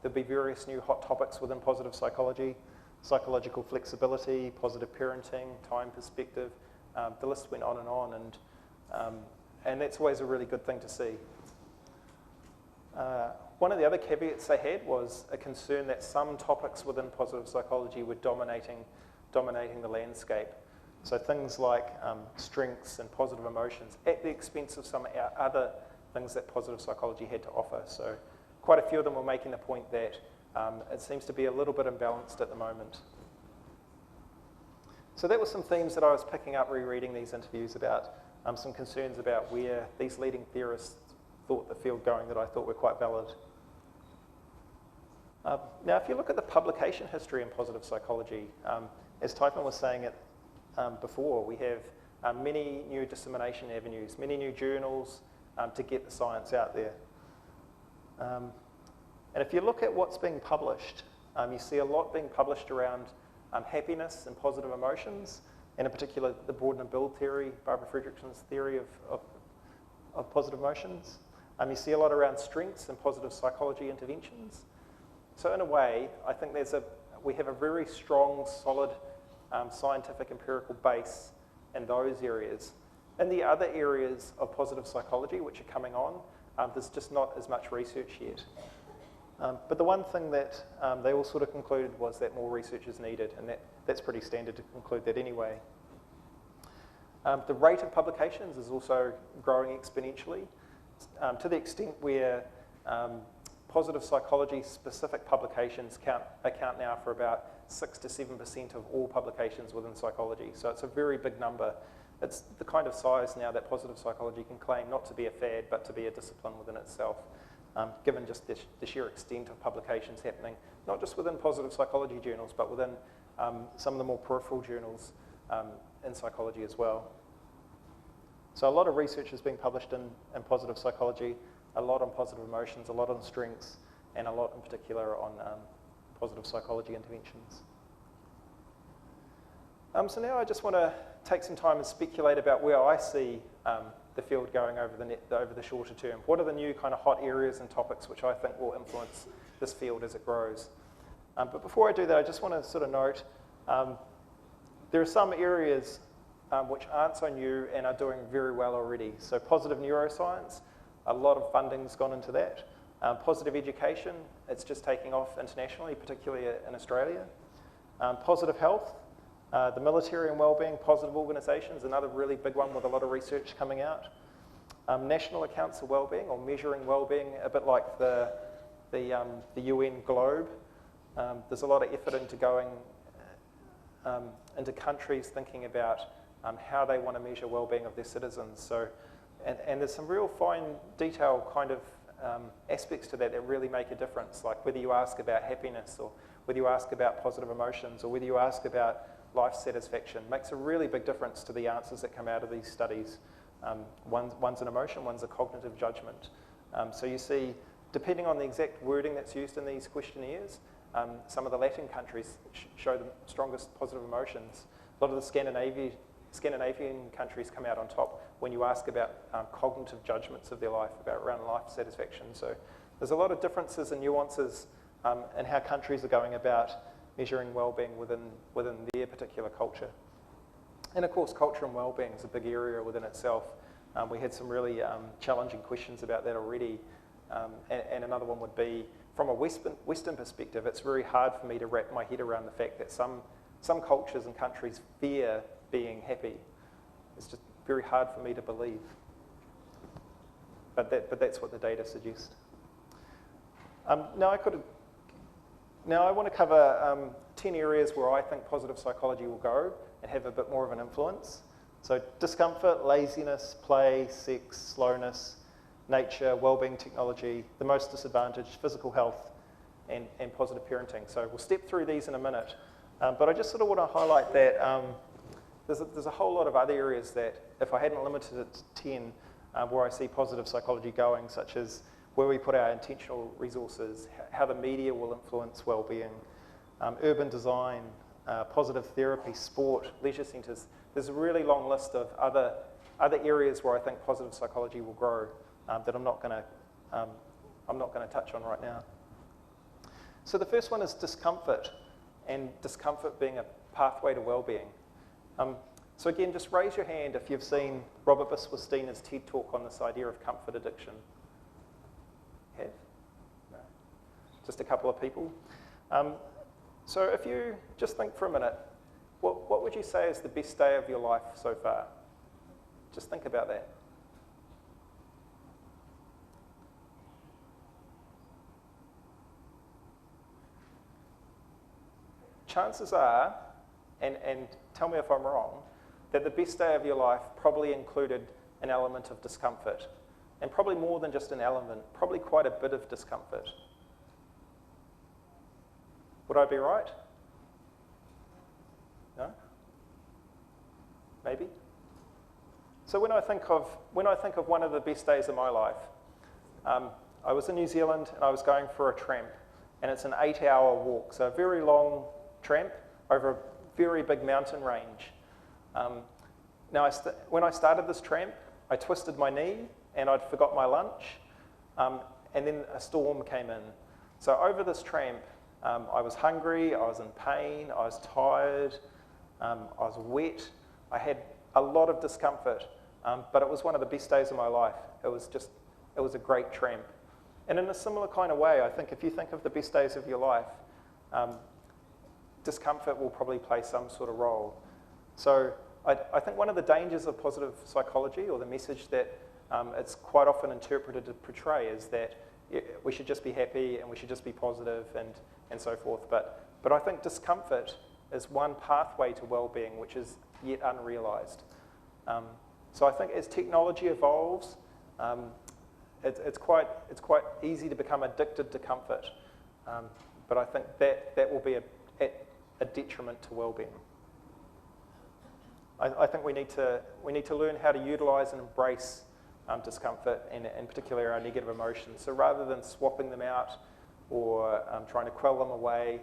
there'd be various new hot topics within positive psychology: psychological flexibility, positive parenting, time perspective. The list went on, and that's always a really good thing to see. One of the other caveats they had was a concern that some topics within positive psychology were dominating the landscape. So things like strengths and positive emotions at the expense of some other things that positive psychology had to offer. So quite a few of them were making the point that it seems to be a little bit imbalanced at the moment. So that were some themes that I was picking up rereading these interviews about, some concerns about where these leading theorists thought the field going that I thought were quite valid. Now, if you look at the publication history in positive psychology, as Typhon was saying it before, we have many new dissemination avenues, many new journals to get the science out there. And if you look at what's being published, you see a lot being published around happiness and positive emotions, and in particular the broaden and build theory, Barbara Fredrickson's theory of positive emotions. You see a lot around strengths and positive psychology interventions. So in a way, I think we have a very strong, solid scientific empirical base in those areas. In the other areas of positive psychology, which are coming on, there's just not as much research yet. But the one thing that they all sort of concluded was that more research is needed, and that's pretty standard to conclude that anyway. The rate of publications is also growing exponentially, to the extent where positive psychology specific publications account now for about 6 to 7% of all publications within psychology. So it's a very big number. It's the kind of size now that positive psychology can claim not to be a fad, but to be a discipline within itself, given just the sheer extent of publications happening, not just within positive psychology journals, but within some of the more peripheral journals in psychology as well. So a lot of research is being published in positive psychology, a lot on positive emotions, a lot on strengths, and a lot in particular on positive psychology interventions. So now I just want to take some time and speculate about where I see the field going over the shorter term. What are the new kind of hot areas and topics which I think will influence this field as it grows? But before I do that, I just want to sort of note there are some areas which aren't so new and are doing very well already. So positive neuroscience, a lot of funding's gone into that. Positive education, it's just taking off internationally, particularly in Australia. Positive health, the military and wellbeing, positive organisations, another really big one with a lot of research coming out. National accounts of wellbeing, or measuring wellbeing, a bit like the UN globe. There's a lot of effort into going into countries thinking about how they want to measure wellbeing of their citizens. So, and there's some real fine detail kind of aspects to that really make a difference, like whether you ask about happiness, or whether you ask about positive emotions, or whether you ask about life satisfaction, makes a really big difference to the answers that come out of these studies. One's an emotion, one's a cognitive judgment. So you see, depending on the exact wording that's used in these questionnaires, some of the Latin countries show the strongest positive emotions. A lot of the Scandinavian countries come out on top when you ask about cognitive judgments of their life, around life satisfaction. So there's a lot of differences and nuances in how countries are going about measuring well-being within their particular culture. And of course, culture and well-being is a big area within itself. We had some really challenging questions about that already. And another one would be, from a Western perspective, it's very hard for me to wrap my head around the fact that some cultures and countries fear being happy. It's just very hard for me to believe. But that's what the data suggest. Now I want to cover 10 areas where I think positive psychology will go and have a bit more of an influence. So discomfort, laziness, play, sex, slowness, nature, well-being, technology, the most disadvantaged, physical health, and positive parenting. So we'll step through these in a minute. But I just sort of want to highlight that there's a whole lot of other areas that, if I hadn't limited it to 10, where I see positive psychology going, such as where we put our intentional resources, how the media will influence well-being, urban design, positive therapy, sport, leisure centres. There's a really long list of other areas where I think positive psychology will grow that I'm not going to touch on right now. So the first one is discomfort, and discomfort being a pathway to well-being. So again, just raise your hand if you've seen Robert Biswas-Steener's TED Talk on this idea of comfort addiction. Have? No. Just a couple of people. So if you just think for a minute, what would you say is the best day of your life so far? Just think about that. Chances are, and tell me if I'm wrong, that the best day of your life probably included an element of discomfort, and probably more than just an element, probably quite a bit of discomfort. Would I be right? No? Maybe? So when I think of one of the best days of my life, I was in New Zealand and I was going for a tramp, and it's an 8-hour walk, so a very long tramp over a very big mountain range. Now, when I started this tramp, I twisted my knee and I'd forgot my lunch, and then a storm came in. So over this tramp, I was hungry, I was in pain, I was tired, I was wet, I had a lot of discomfort, but it was one of the best days of my life. It was a great tramp. And in a similar kind of way, I think if you think of the best days of your life, discomfort will probably play some sort of role. So I think one of the dangers of positive psychology, or the message that it's quite often interpreted to portray, is that we should just be happy and we should just be positive and so forth. But I think discomfort is one pathway to well-being which is yet unrealised. So I think as technology evolves, it's quite easy to become addicted to comfort. But I think that will be a detriment to well-being. I think we need to learn how to utilise and embrace discomfort, and in particular our negative emotions. So rather than swapping them out or trying to quell them away,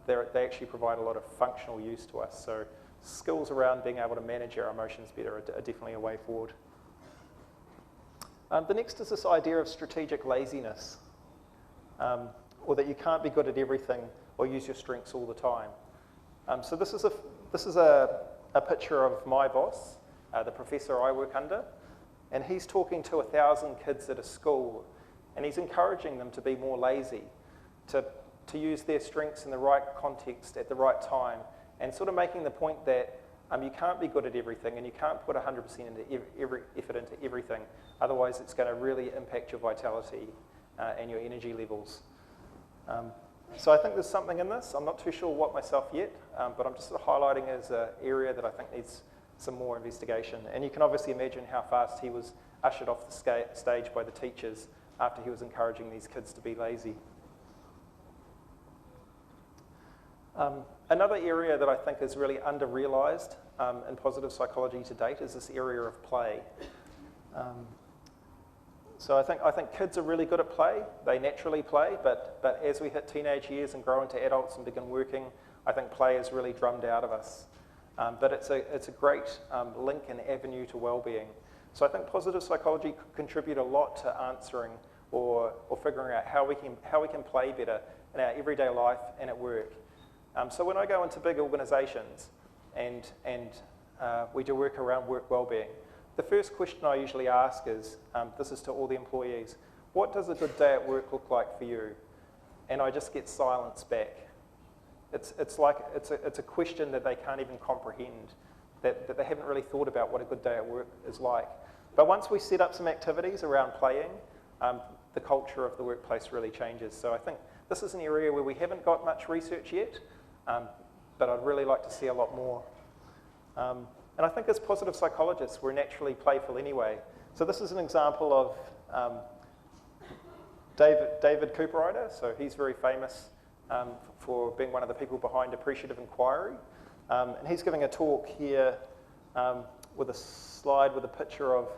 they actually provide a lot of functional use to us. So skills around being able to manage our emotions better are definitely a way forward. The next is this idea of strategic laziness, or that you can't be good at everything or use your strengths all the time. So this is a picture of my boss, the professor I work under, and he's talking to 1,000 kids at a school, and he's encouraging them to be more lazy, to use their strengths in the right context at the right time, and sort of making the point that you can't be good at everything and you can't put 100% into every effort into everything, otherwise it's going to really impact your vitality and your energy levels. So I think there's something in this. I'm not too sure what myself yet, but I'm just sort of highlighting as an area that I think needs some more investigation. And you can obviously imagine how fast he was ushered off the stage by the teachers after he was encouraging these kids to be lazy. Another area that I think is really under-realised in positive psychology to date is this area of play. So I think kids are really good at play. They naturally play, but as we hit teenage years and grow into adults and begin working, I think play is really drummed out of us. But it's a great link and avenue to well-being. So I think positive psychology could contribute a lot to answering or figuring out how we can play better in our everyday life and at work. So when I go into big organisations and we do work around work well-being, the first question I usually ask is, this is to all the employees, what does a good day at work look like for you? And I just get silence back. It's a question that they can't even comprehend, that they haven't really thought about what a good day at work is like. But once we set up some activities around playing, the culture of the workplace really changes. So I think this is an area where we haven't got much research yet, but I'd really like to see a lot more. And I think as positive psychologists, we're naturally playful anyway. So this is an example of David Cooperrider. So he's very famous for being one of the people behind Appreciative Inquiry. And he's giving a talk here with a slide with a picture of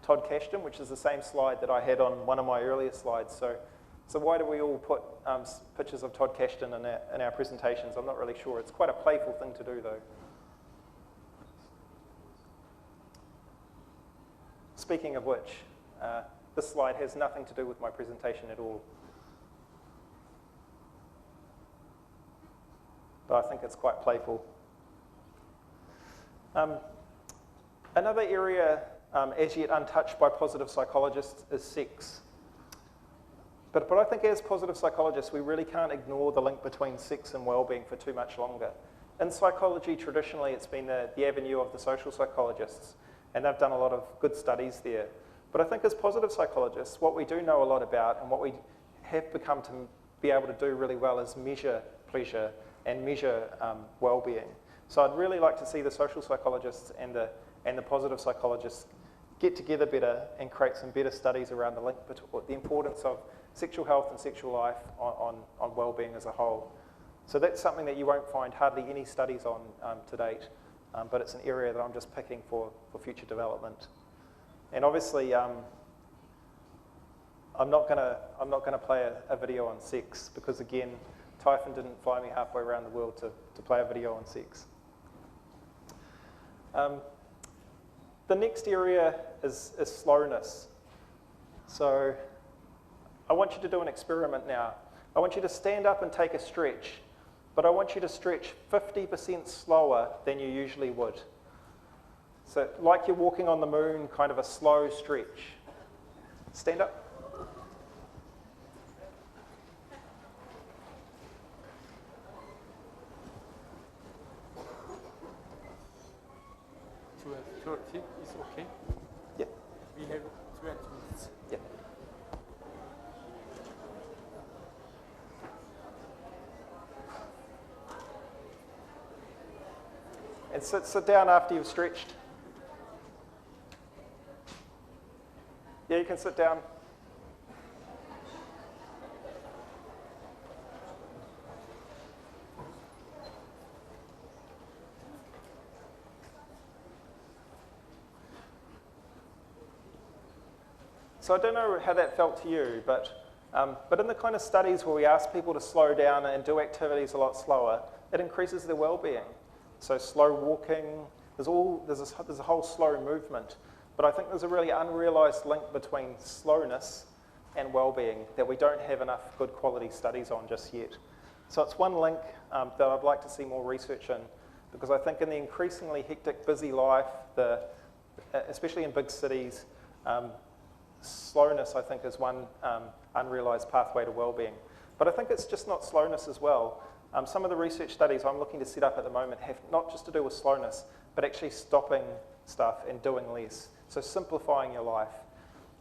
Todd Kashdan, which is the same slide that I had on one of my earlier slides. So why do we all put pictures of Todd Kashdan in our presentations? I'm not really sure. It's quite a playful thing to do, though. Speaking of which, this slide has nothing to do with my presentation at all. But I think it's quite playful. Another area as yet untouched by positive psychologists is sex. But I think as positive psychologists, we really can't ignore the link between sex and well-being for too much longer. In psychology, traditionally, it's been the avenue of the social psychologists, and they've done a lot of good studies there. But I think as positive psychologists, what we do know a lot about and what we have become to be able to do really well is measure pleasure and measure well-being. So I'd really like to see the social psychologists and the positive psychologists get together better and create some better studies around the link between the importance of sexual health and sexual life on well-being as a whole. So that's something that you won't find hardly any studies on to date, but it's an area that I'm just picking for future development. And obviously, I'm not gonna play a video on sex because again, Typhon didn't fly me halfway around the world to play a video on sex. The next area is slowness. So I want you to do an experiment now. I want you to stand up and take a stretch, but I want you to stretch 50% slower than you usually would. So like you're walking on the moon, kind of a slow stretch. Stand up. To have 30 is okay? Yeah. We have 20 minutes. Yeah. And sit down after you've stretched. Yeah, you can sit down. So I don't know how that felt to you, but in the kind of studies where we ask people to slow down and do activities a lot slower, it increases their well-being. So slow walking, there's a whole slow movement, but I think there's a really unrealised link between slowness and well-being that we don't have enough good quality studies on just yet. So it's one link that I'd like to see more research in, because I think in the increasingly hectic, busy life, especially in big cities, slowness, I think, is one unrealised pathway to well-being. But I think it's just not slowness as well. Some of the research studies I'm looking to set up at the moment have not just to do with slowness, but actually stopping stuff and doing less. So simplifying your life.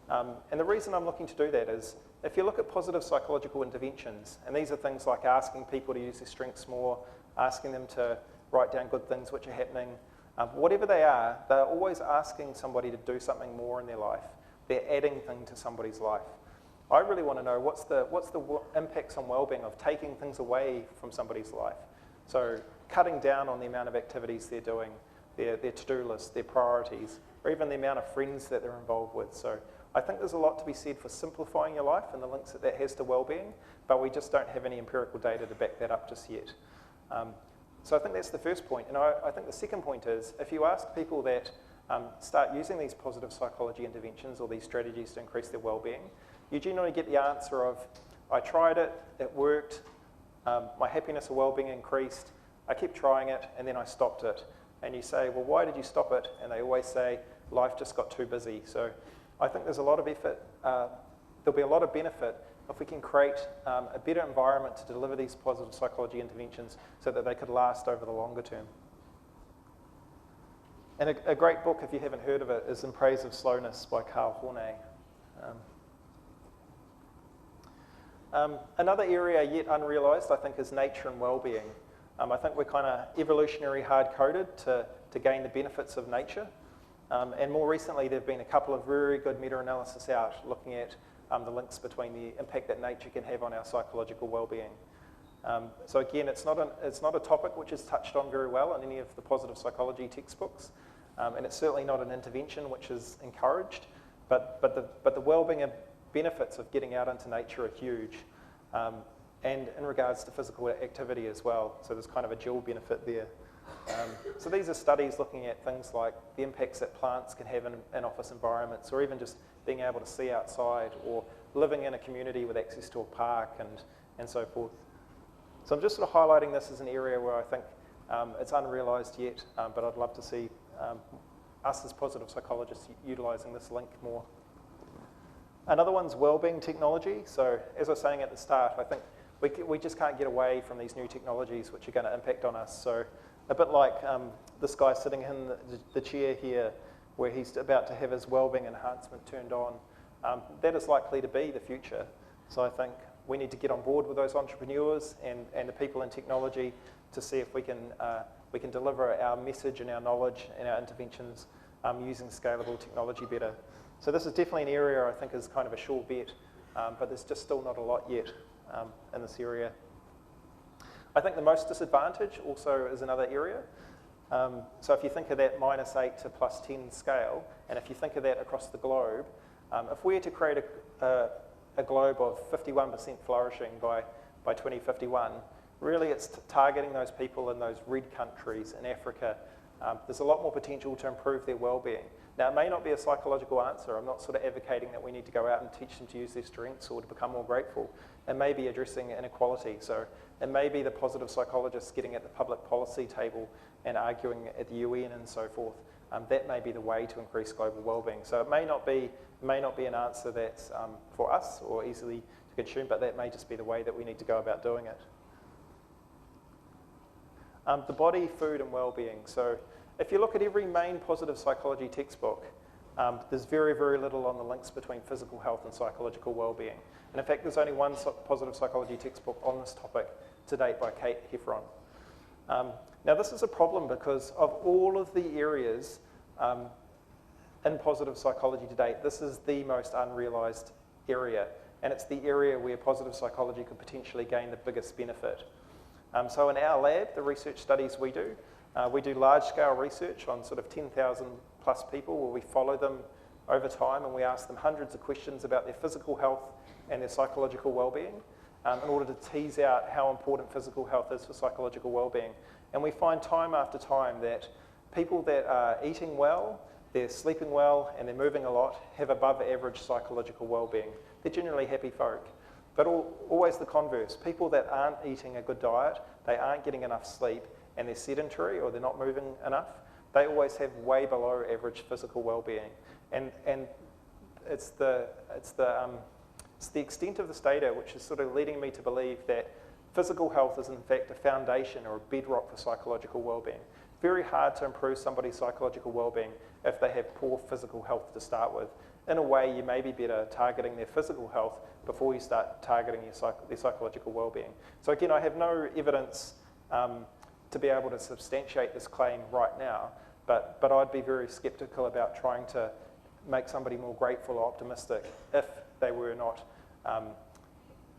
And the reason I'm looking to do that is, if you look at positive psychological interventions, and these are things like asking people to use their strengths more, asking them to write down good things which are happening, whatever they are, they're always asking somebody to do something more in their life. They're adding things to somebody's life. I really want to know what's the impacts on well-being of taking things away from somebody's life. So cutting down on the amount of activities they're doing, their to-do list, their priorities, or even the amount of friends that they're involved with. So I think there's a lot to be said for simplifying your life and the links that has to well-being, but we just don't have any empirical data to back that up just yet. So I think that's the first point. And I think the second point is, if you ask people that start using these positive psychology interventions or these strategies to increase their well-being, you generally get the answer of, I tried it, it worked, my happiness or well-being increased, I kept trying it, and then I stopped it. And you say, well, why did you stop it? And they always say, life just got too busy. So I think there's a lot of effort, there'll be a lot of benefit if we can create a better environment to deliver these positive psychology interventions so that they could last over the longer term. And a great book, if you haven't heard of it, is In Praise of Slowness by Carl Horney. Another area yet unrealised, I think, is nature and well-being. I think we're kind of evolutionary hard-coded to gain the benefits of nature. And more recently, there have been a couple of very good meta-analysis out looking at the links between the impact that nature can have on our psychological well-being. So again, it's not a topic which is touched on very well in any of the positive psychology textbooks, and it's certainly not an intervention which is encouraged, but the well-being benefits of getting out into nature are huge, and in regards to physical activity as well, so there's kind of a dual benefit there. So these are studies looking at things like the impacts that plants can have in office environments, or even just being able to see outside, or living in a community with access to a park and so forth. So I'm just sort of highlighting this as an area where I think it's unrealised yet, but I'd love to see us as positive psychologists utilising this link more. Another one's wellbeing technology. So as I was saying at the start, I think we just can't get away from these new technologies which are going to impact on us. So a bit like this guy sitting in the chair here, where he's about to have his wellbeing enhancement turned on, that is likely to be the future. So I think we need to get on board with those entrepreneurs and the people in technology to see if we can deliver our message and our knowledge and our interventions using scalable technology better. So this is definitely an area I think is kind of a sure bet, but there's just still not a lot yet in this area. I think the most disadvantage also is another area. So if you think of that -8 to +10 scale, and if you think of that across the globe, if we were to create a globe of 51% flourishing by 2051, really it's targeting those people in those red countries in Africa. There's a lot more potential to improve their well-being. Now, it may not be a psychological answer. I'm not sort of advocating that we need to go out and teach them to use their strengths or to become more grateful. It may be addressing inequality. So it may be the positive psychologists getting at the public policy table and arguing at the UN and so forth. That may be the way to increase global well-being. So it may not be an answer that's for us or easily to consume, but that may just be the way that we need to go about doing it. The body, food, and well-being. So if you look at every main positive psychology textbook, there's very, very little on the links between physical health and psychological well-being. And in fact, there's only one positive psychology textbook on this topic to date by Kate Heffron. Now, this is a problem because of all of the areas in positive psychology to date, this is the most unrealised area, and it's the area where positive psychology could potentially gain the biggest benefit. So in our lab, the research studies we do large-scale research on sort of 10,000 plus people where we follow them over time and we ask them hundreds of questions about their physical health and their psychological well-being in order to tease out how important physical health is for psychological well-being. And we find time after time that people that are eating well, they're sleeping well, and they're moving a lot have above average psychological well-being. They're generally happy folk. But always the converse. People that aren't eating a good diet, they aren't getting enough sleep, and they're sedentary or they're not moving enough, they always have way below average physical well-being. And it's the extent of this data which is sort of leading me to believe that physical health is in fact a foundation or a bedrock for psychological well-being. Very hard to improve somebody's psychological well-being if they have poor physical health to start with. In a way, you may be better targeting their physical health before you start targeting their psychological well-being. So again, I have no evidence to be able to substantiate this claim right now, but I'd be very skeptical about trying to make somebody more grateful or optimistic if they were not,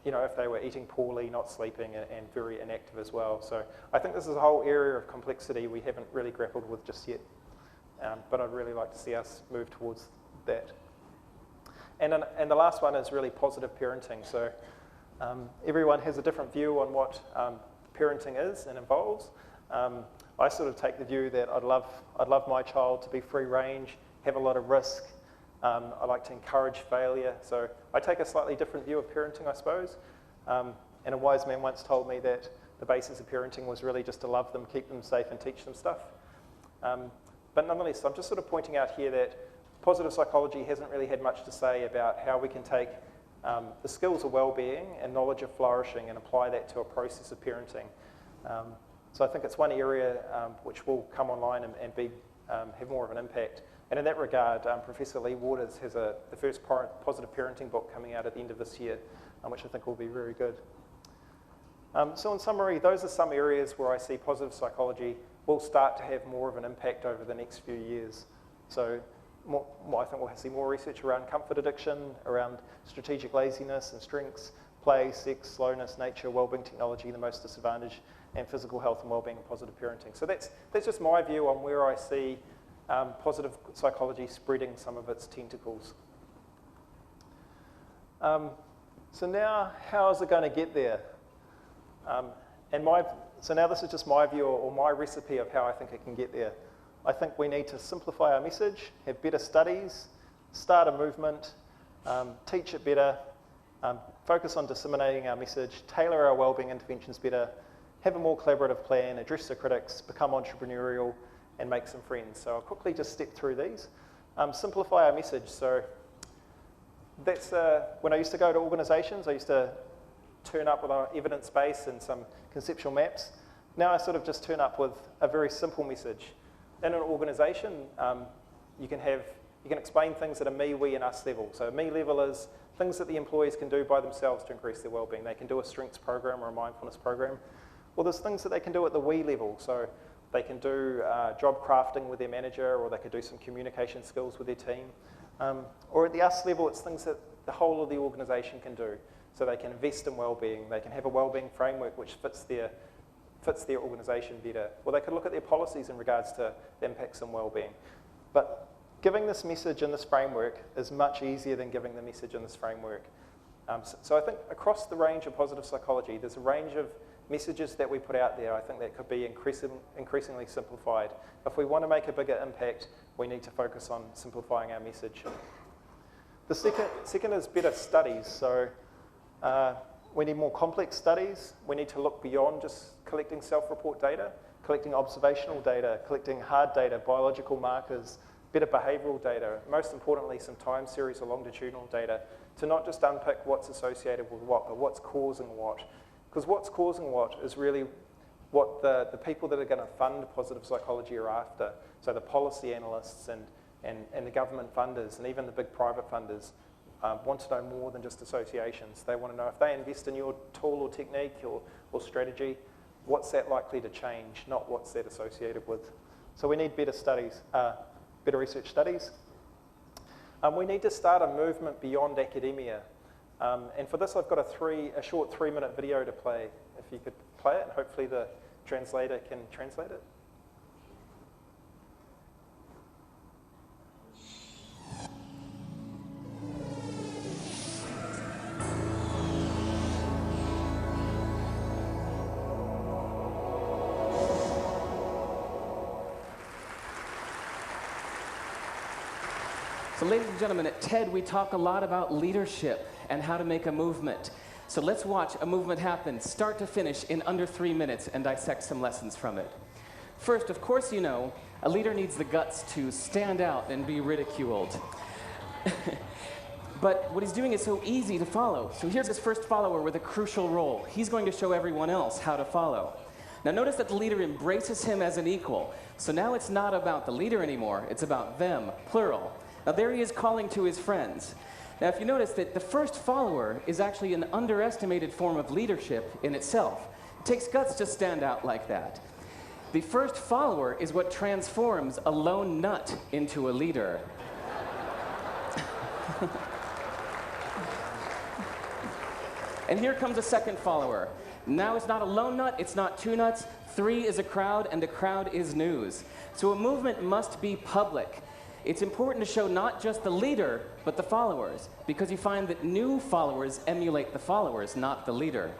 if they were eating poorly, not sleeping, and very inactive as well. So I think this is a whole area of complexity we haven't really grappled with just yet, but I'd really like to see us move towards that. And the last one is really positive parenting. So everyone has a different view on what parenting is and involves. I sort of take the view that I'd love my child to be free range, have a lot of risk. I like to encourage failure. So I take a slightly different view of parenting, I suppose. And a wise man once told me that the basis of parenting was really just to love them, keep them safe, and teach them stuff. But nonetheless, I'm just sort of pointing out here that positive psychology hasn't really had much to say about how we can take the skills of well-being and knowledge of flourishing and apply that to a process of parenting. So I think it's one area which will come online and have more of an impact. And in that regard, Professor Lee Waters has the first positive parenting book coming out at the end of this year, which I think will be very good. So in summary, those are some areas where I see positive psychology will start to have more of an impact over the next few years. So I think we'll see more research around comfort addiction, around strategic laziness and strengths, play, sex, slowness, nature, wellbeing, technology, the most disadvantaged, and physical health and wellbeing and positive parenting. So that's just my view on where I see positive psychology spreading some of its tentacles. So now, how is it going to get there? So now this is just my view or my recipe of how I think it can get there. I think we need to simplify our message, have better studies, start a movement, teach it better, focus on disseminating our message, tailor our wellbeing interventions better, have a more collaborative plan, address the critics, become entrepreneurial, and make some friends. So I'll quickly just step through these. Simplify our message. So that's when I used to go to organisations, I used to turn up with our evidence base and some conceptual maps. Now I sort of just turn up with a very simple message. In an organisation, you can explain things at a me, we, and us level. So me level is things that the employees can do by themselves to increase their wellbeing. They can do a strengths program or a mindfulness program. Well, there's things that they can do at the we level. So they can do job crafting with their manager, or they could do some communication skills with their team. Or at the us level, it's things that the whole of the organisation can do. So they can invest in wellbeing. They can have a wellbeing framework which fits their organisation better. Or they could look at their policies in regards to the impacts on wellbeing. But giving this message in this framework is much easier than giving the message in this framework. So I think across the range of positive psychology, there's a range of messages that we put out there. I think that could be increasingly simplified. If we want to make a bigger impact, we need to focus on simplifying our message. The second is better studies. So we need more complex studies. We need to look beyond just collecting self-report data, collecting observational data, collecting hard data, biological markers, better behavioural data, most importantly some time series or longitudinal data, to not just unpick what's associated with what, but what's causing what. Because what's causing what is really what the people that are going to fund positive psychology are after. So the policy analysts and the government funders and even the big private funders want to know more than just associations. They want to know if they invest in your tool or technique or strategy, what's that likely to change, not what's that associated with. So we need better studies, better research studies. We need to start a movement beyond academia. And for this, I've got a short 3-minute video to play. If you could play it, and hopefully the translator can translate it. So ladies and gentlemen, at TED we talk a lot about leadership and how to make a movement. So let's watch a movement happen, start to finish, in under 3 minutes and dissect some lessons from it. First, of course you know, a leader needs the guts to stand out and be ridiculed. But what he's doing is so easy to follow. So here's his first follower with a crucial role. He's going to show everyone else how to follow. Now notice that the leader embraces him as an equal. So now it's not about the leader anymore, it's about them, plural. Now there he is calling to his friends. Now if you notice that the first follower is actually an underestimated form of leadership in itself. It takes guts to stand out like that. The first follower is what transforms a lone nut into a leader. And here comes a second follower. Now it's not a lone nut, it's not 2 nuts, 3 is a crowd, and a crowd is news. So a movement must be public. It's important to show not just the leader, but the followers, because you find that new followers emulate the followers, not the leader.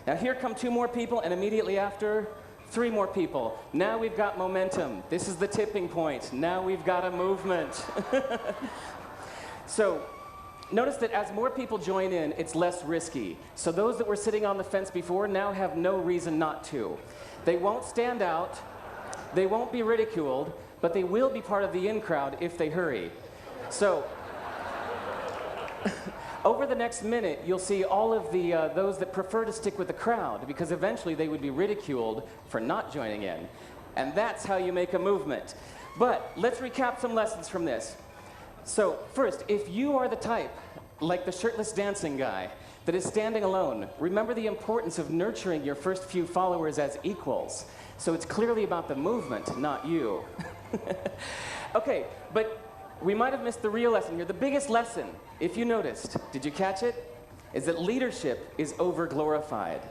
Now here come 2 more people, and immediately after, 3 more people. Now we've got momentum. This is the tipping point. Now we've got a movement. So notice that as more people join in, it's less risky. So those that were sitting on the fence before now have no reason not to. They won't stand out, they won't be ridiculed, but they will be part of the in crowd if they hurry. So over the next minute, you'll see all of the those that prefer to stick with the crowd, because eventually they would be ridiculed for not joining in. And that's how you make a movement. But let's recap some lessons from this. So first, if you are the type, like the shirtless dancing guy, that is standing alone. Remember the importance of nurturing your first few followers as equals. So it's clearly about the movement, not you. Okay, but we might have missed the real lesson here. The biggest lesson, if you noticed, did you catch it? Is that leadership is over-glorified.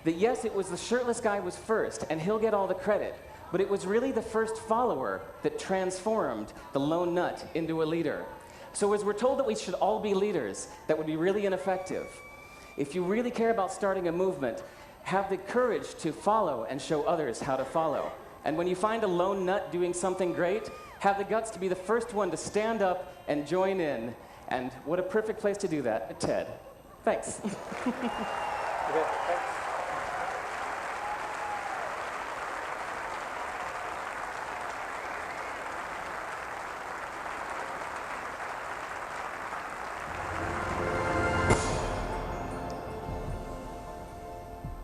That yes, it was the shirtless guy was first, and he'll get all the credit, but it was really the first follower that transformed the lone nut into a leader. So as we're told that we should all be leaders, that would be really ineffective. If you really care about starting a movement, have the courage to follow and show others how to follow. And when you find a lone nut doing something great, have the guts to be the first one to stand up and join in. And what a perfect place to do that, TED. Thanks. Okay, thanks.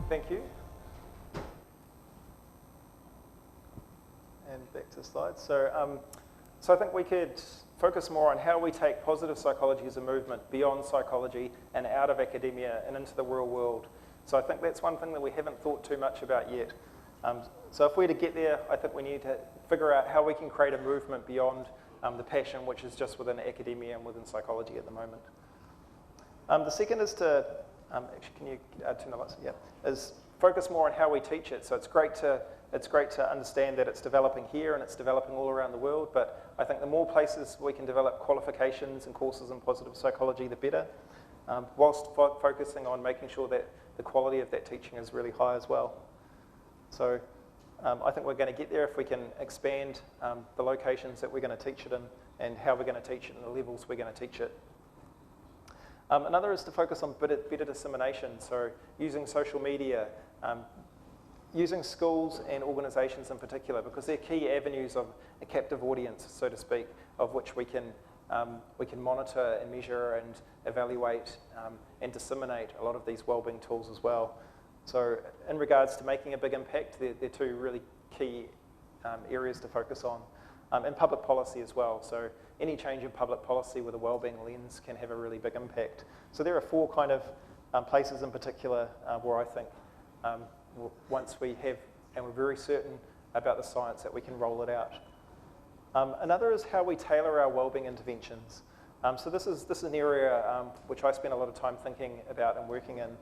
Thank you. And back to the slides. So I think we could focus more on how we take positive psychology as a movement beyond psychology and out of academia and into the real world. So I think that's one thing that we haven't thought too much about yet. So if we're to get there, I think we need to figure out how we can create a movement beyond the passion which is just within academia and within psychology at the moment. The second is to, actually can you turn the lights? Yeah, is focus more on how we teach it. So it's great to understand that it's developing here and it's developing all around the world, but I think the more places we can develop qualifications and courses in positive psychology, the better, whilst focusing on making sure that the quality of that teaching is really high as well. So I think we're going to get there if we can expand the locations that we're going to teach it in and how we're going to teach it and the levels we're going to teach it. Another is to focus on better dissemination, so using social media, using schools and organisations in particular, because they're key avenues of a captive audience, so to speak, of which we can monitor and measure and evaluate and disseminate a lot of these wellbeing tools as well. So in regards to making a big impact, they're two really key areas to focus on. And public policy as well. So any change in public policy with a wellbeing lens can have a really big impact. So there are four kind of places in particular where I think once we have, and we're very certain about the science, that we can roll it out. Another is how we tailor our wellbeing interventions. So this is an area which I spend a lot of time thinking about and working in.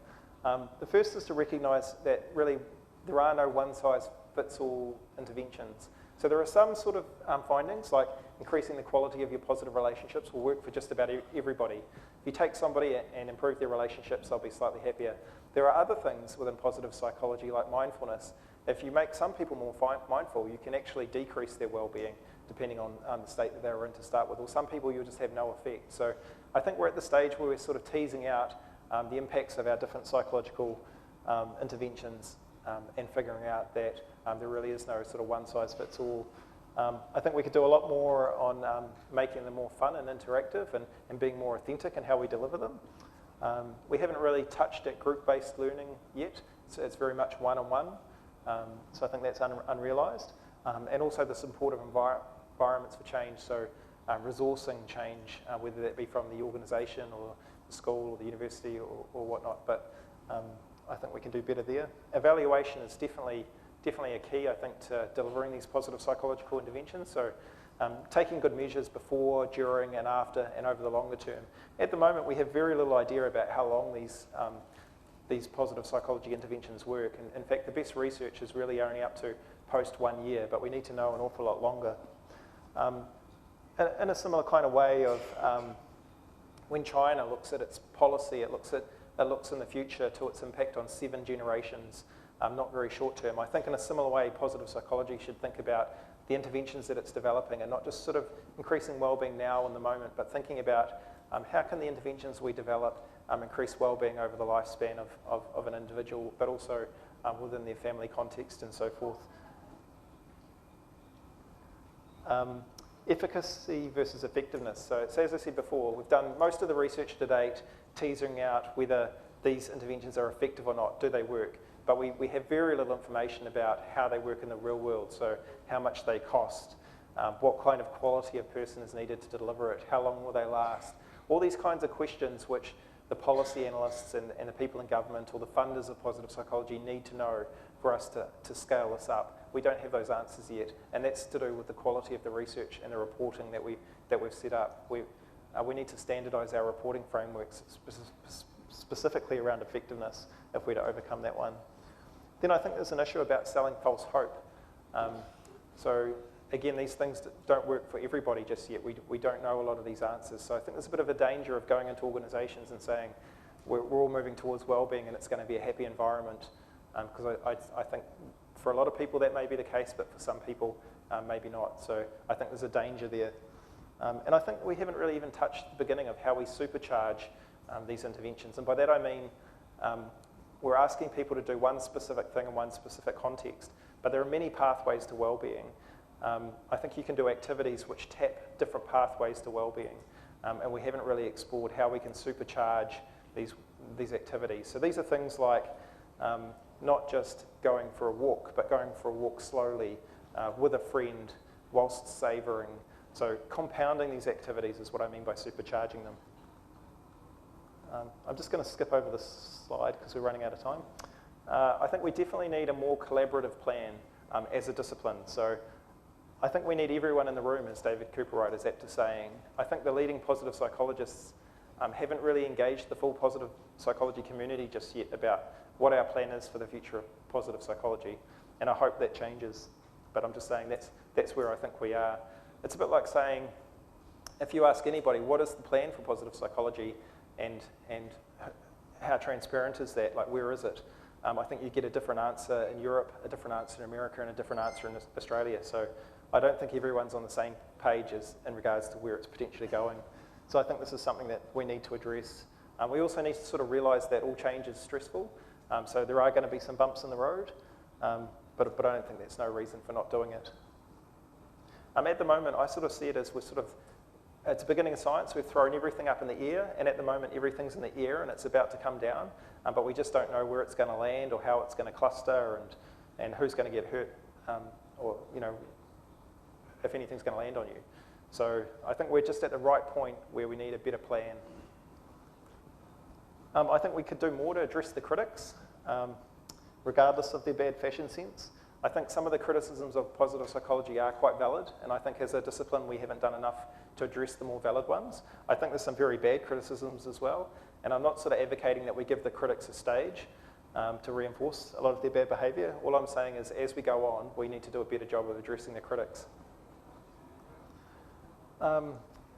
The first is to recognise that really there are no one-size-fits-all interventions. So there are some sort of findings, like increasing the quality of your positive relationships will work for just about everybody. If you take somebody and improve their relationships, they'll be slightly happier. There are other things within positive psychology, like mindfulness. If you make some people more mindful, you can actually decrease their well-being, depending on the state that they were in to start with. Or some people, you'll just have no effect. So I think we're at the stage where we're sort of teasing out the impacts of our different psychological interventions and figuring out that there really is no sort of one-size-fits-all. I think we could do a lot more on making them more fun and interactive and being more authentic in how we deliver them. We haven't really touched at group-based learning yet, so it's very much one-on-one. So I think that's unrealised. And also the supportive environments for change, so resourcing change, whether that be from the organisation or the school or the university or whatnot. But I think we can do better there. Evaluation is definitely a key, I think, to delivering these positive psychological interventions. So taking good measures before, during, and after, and over the longer term. At the moment, we have very little idea about how long these positive psychology interventions work. And in fact, the best research is really only up to post 1 year, but we need to know an awful lot longer. In a similar kind of way of when China looks at its policy, it looks in the future to its impact on 7 generations, not very short term. I think in a similar way, positive psychology should think about the interventions that it's developing and not just sort of increasing wellbeing now in the moment, but thinking about how can the interventions we develop increase wellbeing over the lifespan of an individual, but also within their family context and so forth. Efficacy versus effectiveness. So as I said before, we've done most of the research to date teasing out whether these interventions are effective or not. Do they work? But we have very little information about how they work in the real world, so how much they cost, what kind of quality of person is needed to deliver it, how long will they last, all these kinds of questions which the policy analysts and the people in government or the funders of positive psychology need to know for us to scale this up. We don't have those answers yet, and that's to do with the quality of the research and the reporting that we've set up. We need to standardise our reporting frameworks specifically around effectiveness if we're to overcome that one. Then I think there's an issue about selling false hope. So again, these things don't work for everybody just yet. We don't know a lot of these answers. So I think there's a bit of a danger of going into organisations and saying we're all moving towards well-being and it's going to be a happy environment. Because I think for a lot of people that may be the case, but for some people maybe not. So I think there's a danger there. And I think we haven't really even touched the beginning of how we supercharge these interventions. And by that I mean we're asking people to do one specific thing in one specific context, but there are many pathways to well-being. I think you can do activities which tap different pathways to well-being, and we haven't really explored how we can supercharge these activities. So these are things like not just going for a walk, but going for a walk slowly with a friend whilst savouring. So compounding these activities is what I mean by supercharging them. I'm just going to skip over this slide because we're running out of time. I think we definitely need a more collaborative plan as a discipline. So I think we need everyone in the room, as David Cooperwright is apt to saying. I think the leading positive psychologists haven't really engaged the full positive psychology community just yet about what our plan is for the future of positive psychology. And I hope that changes. But I'm just saying that's where I think we are. It's a bit like saying, if you ask anybody, what is the plan for positive psychology and how transparent is that? Like, where is it? I think you get a different answer in Europe, a different answer in America, and a different answer in Australia. So I don't think everyone's on the same page in regards to where it's potentially going. So I think this is something that we need to address. We also need to sort of realise that all change is stressful. So there are going to be some bumps in the road, but I don't think there's no reason for not doing it. At the moment, I sort of see it as it's the beginning of science. We've thrown everything up in the air, and at the moment, everything's in the air and it's about to come down, but we just don't know where it's going to land or how it's going to cluster and who's going to get hurt or, if anything's going to land on you. So I think we're just at the right point where we need a better plan. I think we could do more to address the critics, regardless of their bad fashion sense. I think some of the criticisms of positive psychology are quite valid, and I think as a discipline we haven't done enough to address the more valid ones. I think there's some very bad criticisms as well, and I'm not sort of advocating that we give the critics a stage to reinforce a lot of their bad behaviour. All I'm saying is as we go on, we need to do a better job of addressing the critics. And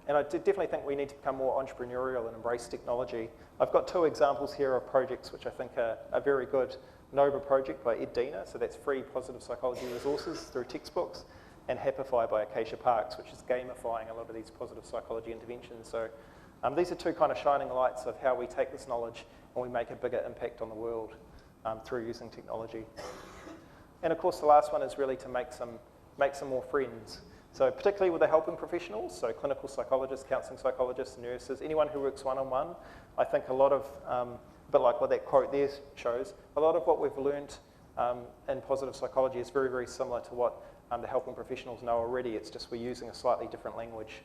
I definitely think we need to become more entrepreneurial and embrace technology. I've got two examples here of projects which I think are very good. NOBA project by Ed Diener, so that's free positive psychology resources through textbooks, and Happify by Acacia Parks, which is gamifying a lot of these positive psychology interventions. So these are two kind of shining lights of how we take this knowledge and we make a bigger impact on the world through using technology. And of course the last one is really to make some more friends. So particularly with the helping professionals, so clinical psychologists, counselling psychologists, nurses, anyone who works one-on-one, I think a lot of, but like what that quote there shows, a lot of what we've learnt in positive psychology is very, very similar to what the helping professionals know already. It's just we're using a slightly different language.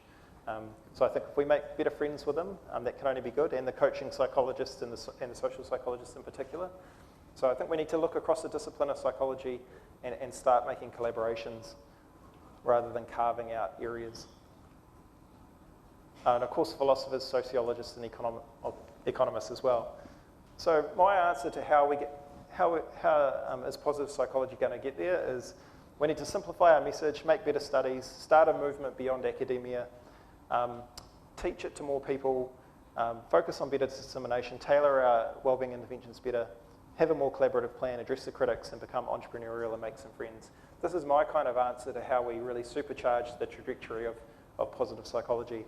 So I think if we make better friends with them, that can only be good, and the coaching psychologists and the social psychologists in particular. So I think we need to look across the discipline of psychology and start making collaborations rather than carving out areas. And of course philosophers, sociologists and economists as well. So my answer to how is positive psychology going to get there is we need to simplify our message, make better studies, start a movement beyond academia, teach it to more people, focus on better dissemination, tailor our wellbeing interventions better, have a more collaborative plan, address the critics and become entrepreneurial and make some friends. This is my kind of answer to how we really supercharge the trajectory of positive psychology.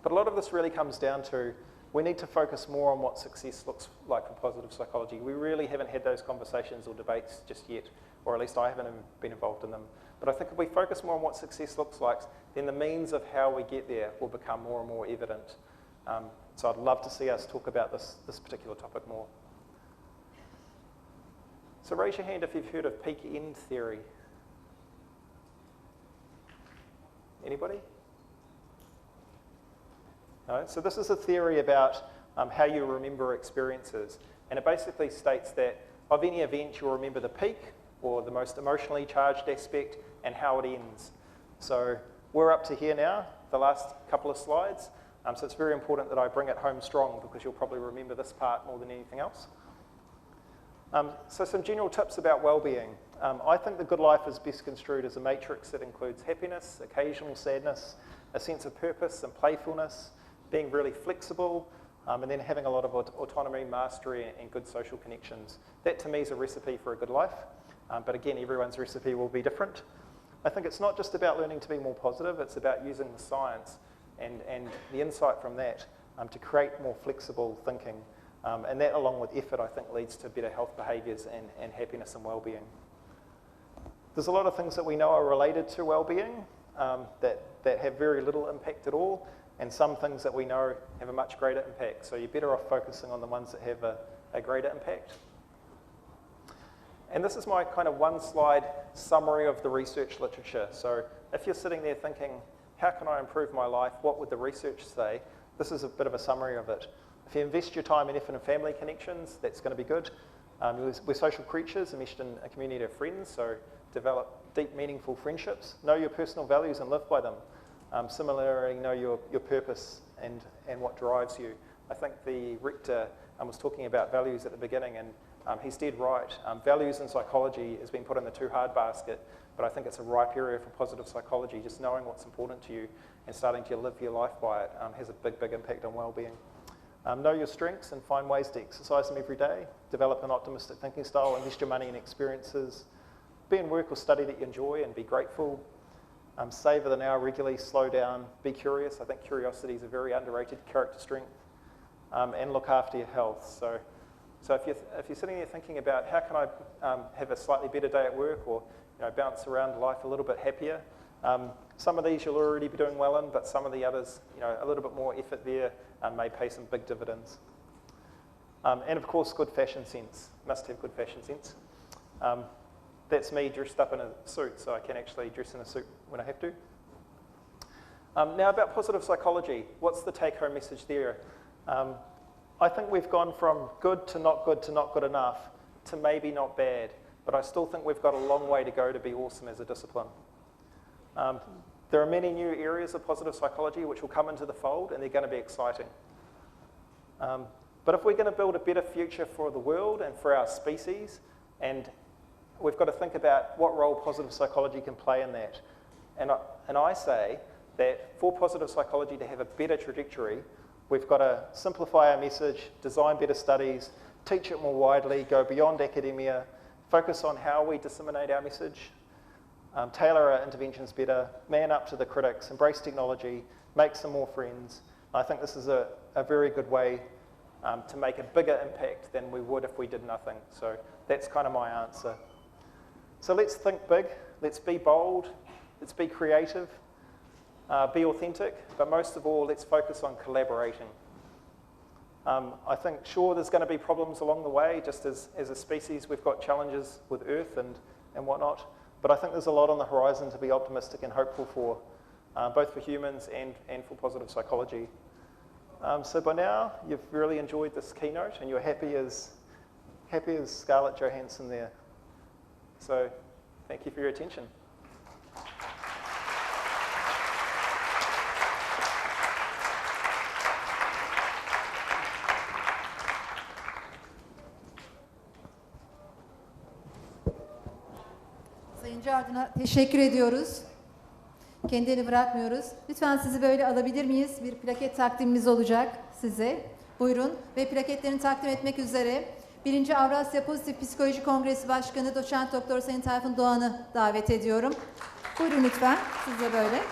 But a lot of this really comes down to we need to focus more on what success looks like for positive psychology. We really haven't had those conversations or debates just yet, or at least I haven't been involved in them. But I think if we focus more on what success looks like, then the means of how we get there will become more and more evident. So I'd love to see us talk about this particular topic more. So raise your hand if you've heard of peak end theory. Anybody? No? So this is a theory about how you remember experiences. And it basically states that of any event, you'll remember the peak, or the most emotionally charged aspect, and how it ends. So we're up to here now, the last couple of slides. So it's very important that I bring it home strong, because you'll probably remember this part more than anything else. So some general tips about well-being. I think the good life is best construed as a matrix that includes happiness, occasional sadness, a sense of purpose and playfulness, being really flexible, and then having a lot of autonomy, mastery, and good social connections. That to me is a recipe for a good life. But again, everyone's recipe will be different. I think it's not just about learning to be more positive, it's about using the science and the insight from that to create more flexible thinking. And that, along with effort, I think leads to better health behaviours and happiness and well-being. There's a lot of things that we know are related to well-being that have very little impact at all, and some things that we know have a much greater impact. So you're better off focusing on the ones that have a greater impact. And this is my kind of one-slide summary of the research literature. So if you're sitting there thinking, how can I improve my life? What would the research say? This is a bit of a summary of it. If you invest your time in effort and family connections, that's going to be good. We're social creatures enmeshed in a community of friends, so develop deep, meaningful friendships. Know your personal values and live by them. Similarly, know your purpose and what drives you. I think the rector was talking about values at the beginning, and he's dead right. Values in psychology has been put in the too hard basket, but I think it's a ripe area for positive psychology. Just knowing what's important to you and starting to live your life by it has a big, big impact on well-being. Know your strengths and find ways to exercise them every day. Develop an optimistic thinking style. Invest your money in experiences. Be in work or study that you enjoy and be grateful. Savour the now regularly, slow down, be curious. I think curiosity is a very underrated character strength. And look after your health. So if you're sitting there thinking about how can I have a slightly better day at work, or bounce around life a little bit happier, some of these you'll already be doing well in, but some of the others, a little bit more effort there may pay some big dividends. And of course, good fashion sense. Must have good fashion sense. That's me dressed up in a suit, so I can actually dress in a suit when I have to. Now about positive psychology, what's the take-home message there? I think we've gone from good to not good enough to maybe not bad, but I still think we've got a long way to go to be awesome as a discipline. There are many new areas of positive psychology which will come into the fold, and they're going to be exciting. But if we're going to build a better future for the world and for our species, and we've got to think about what role positive psychology can play in that. And I say that for positive psychology to have a better trajectory, we've got to simplify our message, design better studies, teach it more widely, go beyond academia, focus on how we disseminate our message, tailor our interventions better, man up to the critics, embrace technology, make some more friends. I think this is a very good way to make a bigger impact than we would if we did nothing. So that's kind of my answer. So let's think big, let's be bold, let's be creative, be authentic, but most of all, let's focus on collaborating. I think, sure, there's going to be problems along the way, just as a species we've got challenges with Earth and whatnot, but I think there's a lot on the horizon to be optimistic and hopeful for, both for humans and for positive psychology. So by now, you've really enjoyed this keynote and you're happy as Scarlett Johansson there. So thank you for your attention. Sayın Jarden'a teşekkür ediyoruz. Kendini bırakmıyoruz. Lütfen sizi böyle alabilir miyiz? Bir plaket takdimimiz olacak size. Buyurun. Ve plaketlerini takdim etmek üzere 1.Avrasya Pozitif Psikoloji Kongresi Başkanı Doçent Doktor Sayın Tayfun Doğan'ı davet ediyorum. Buyurun lütfen. Siz de böyle.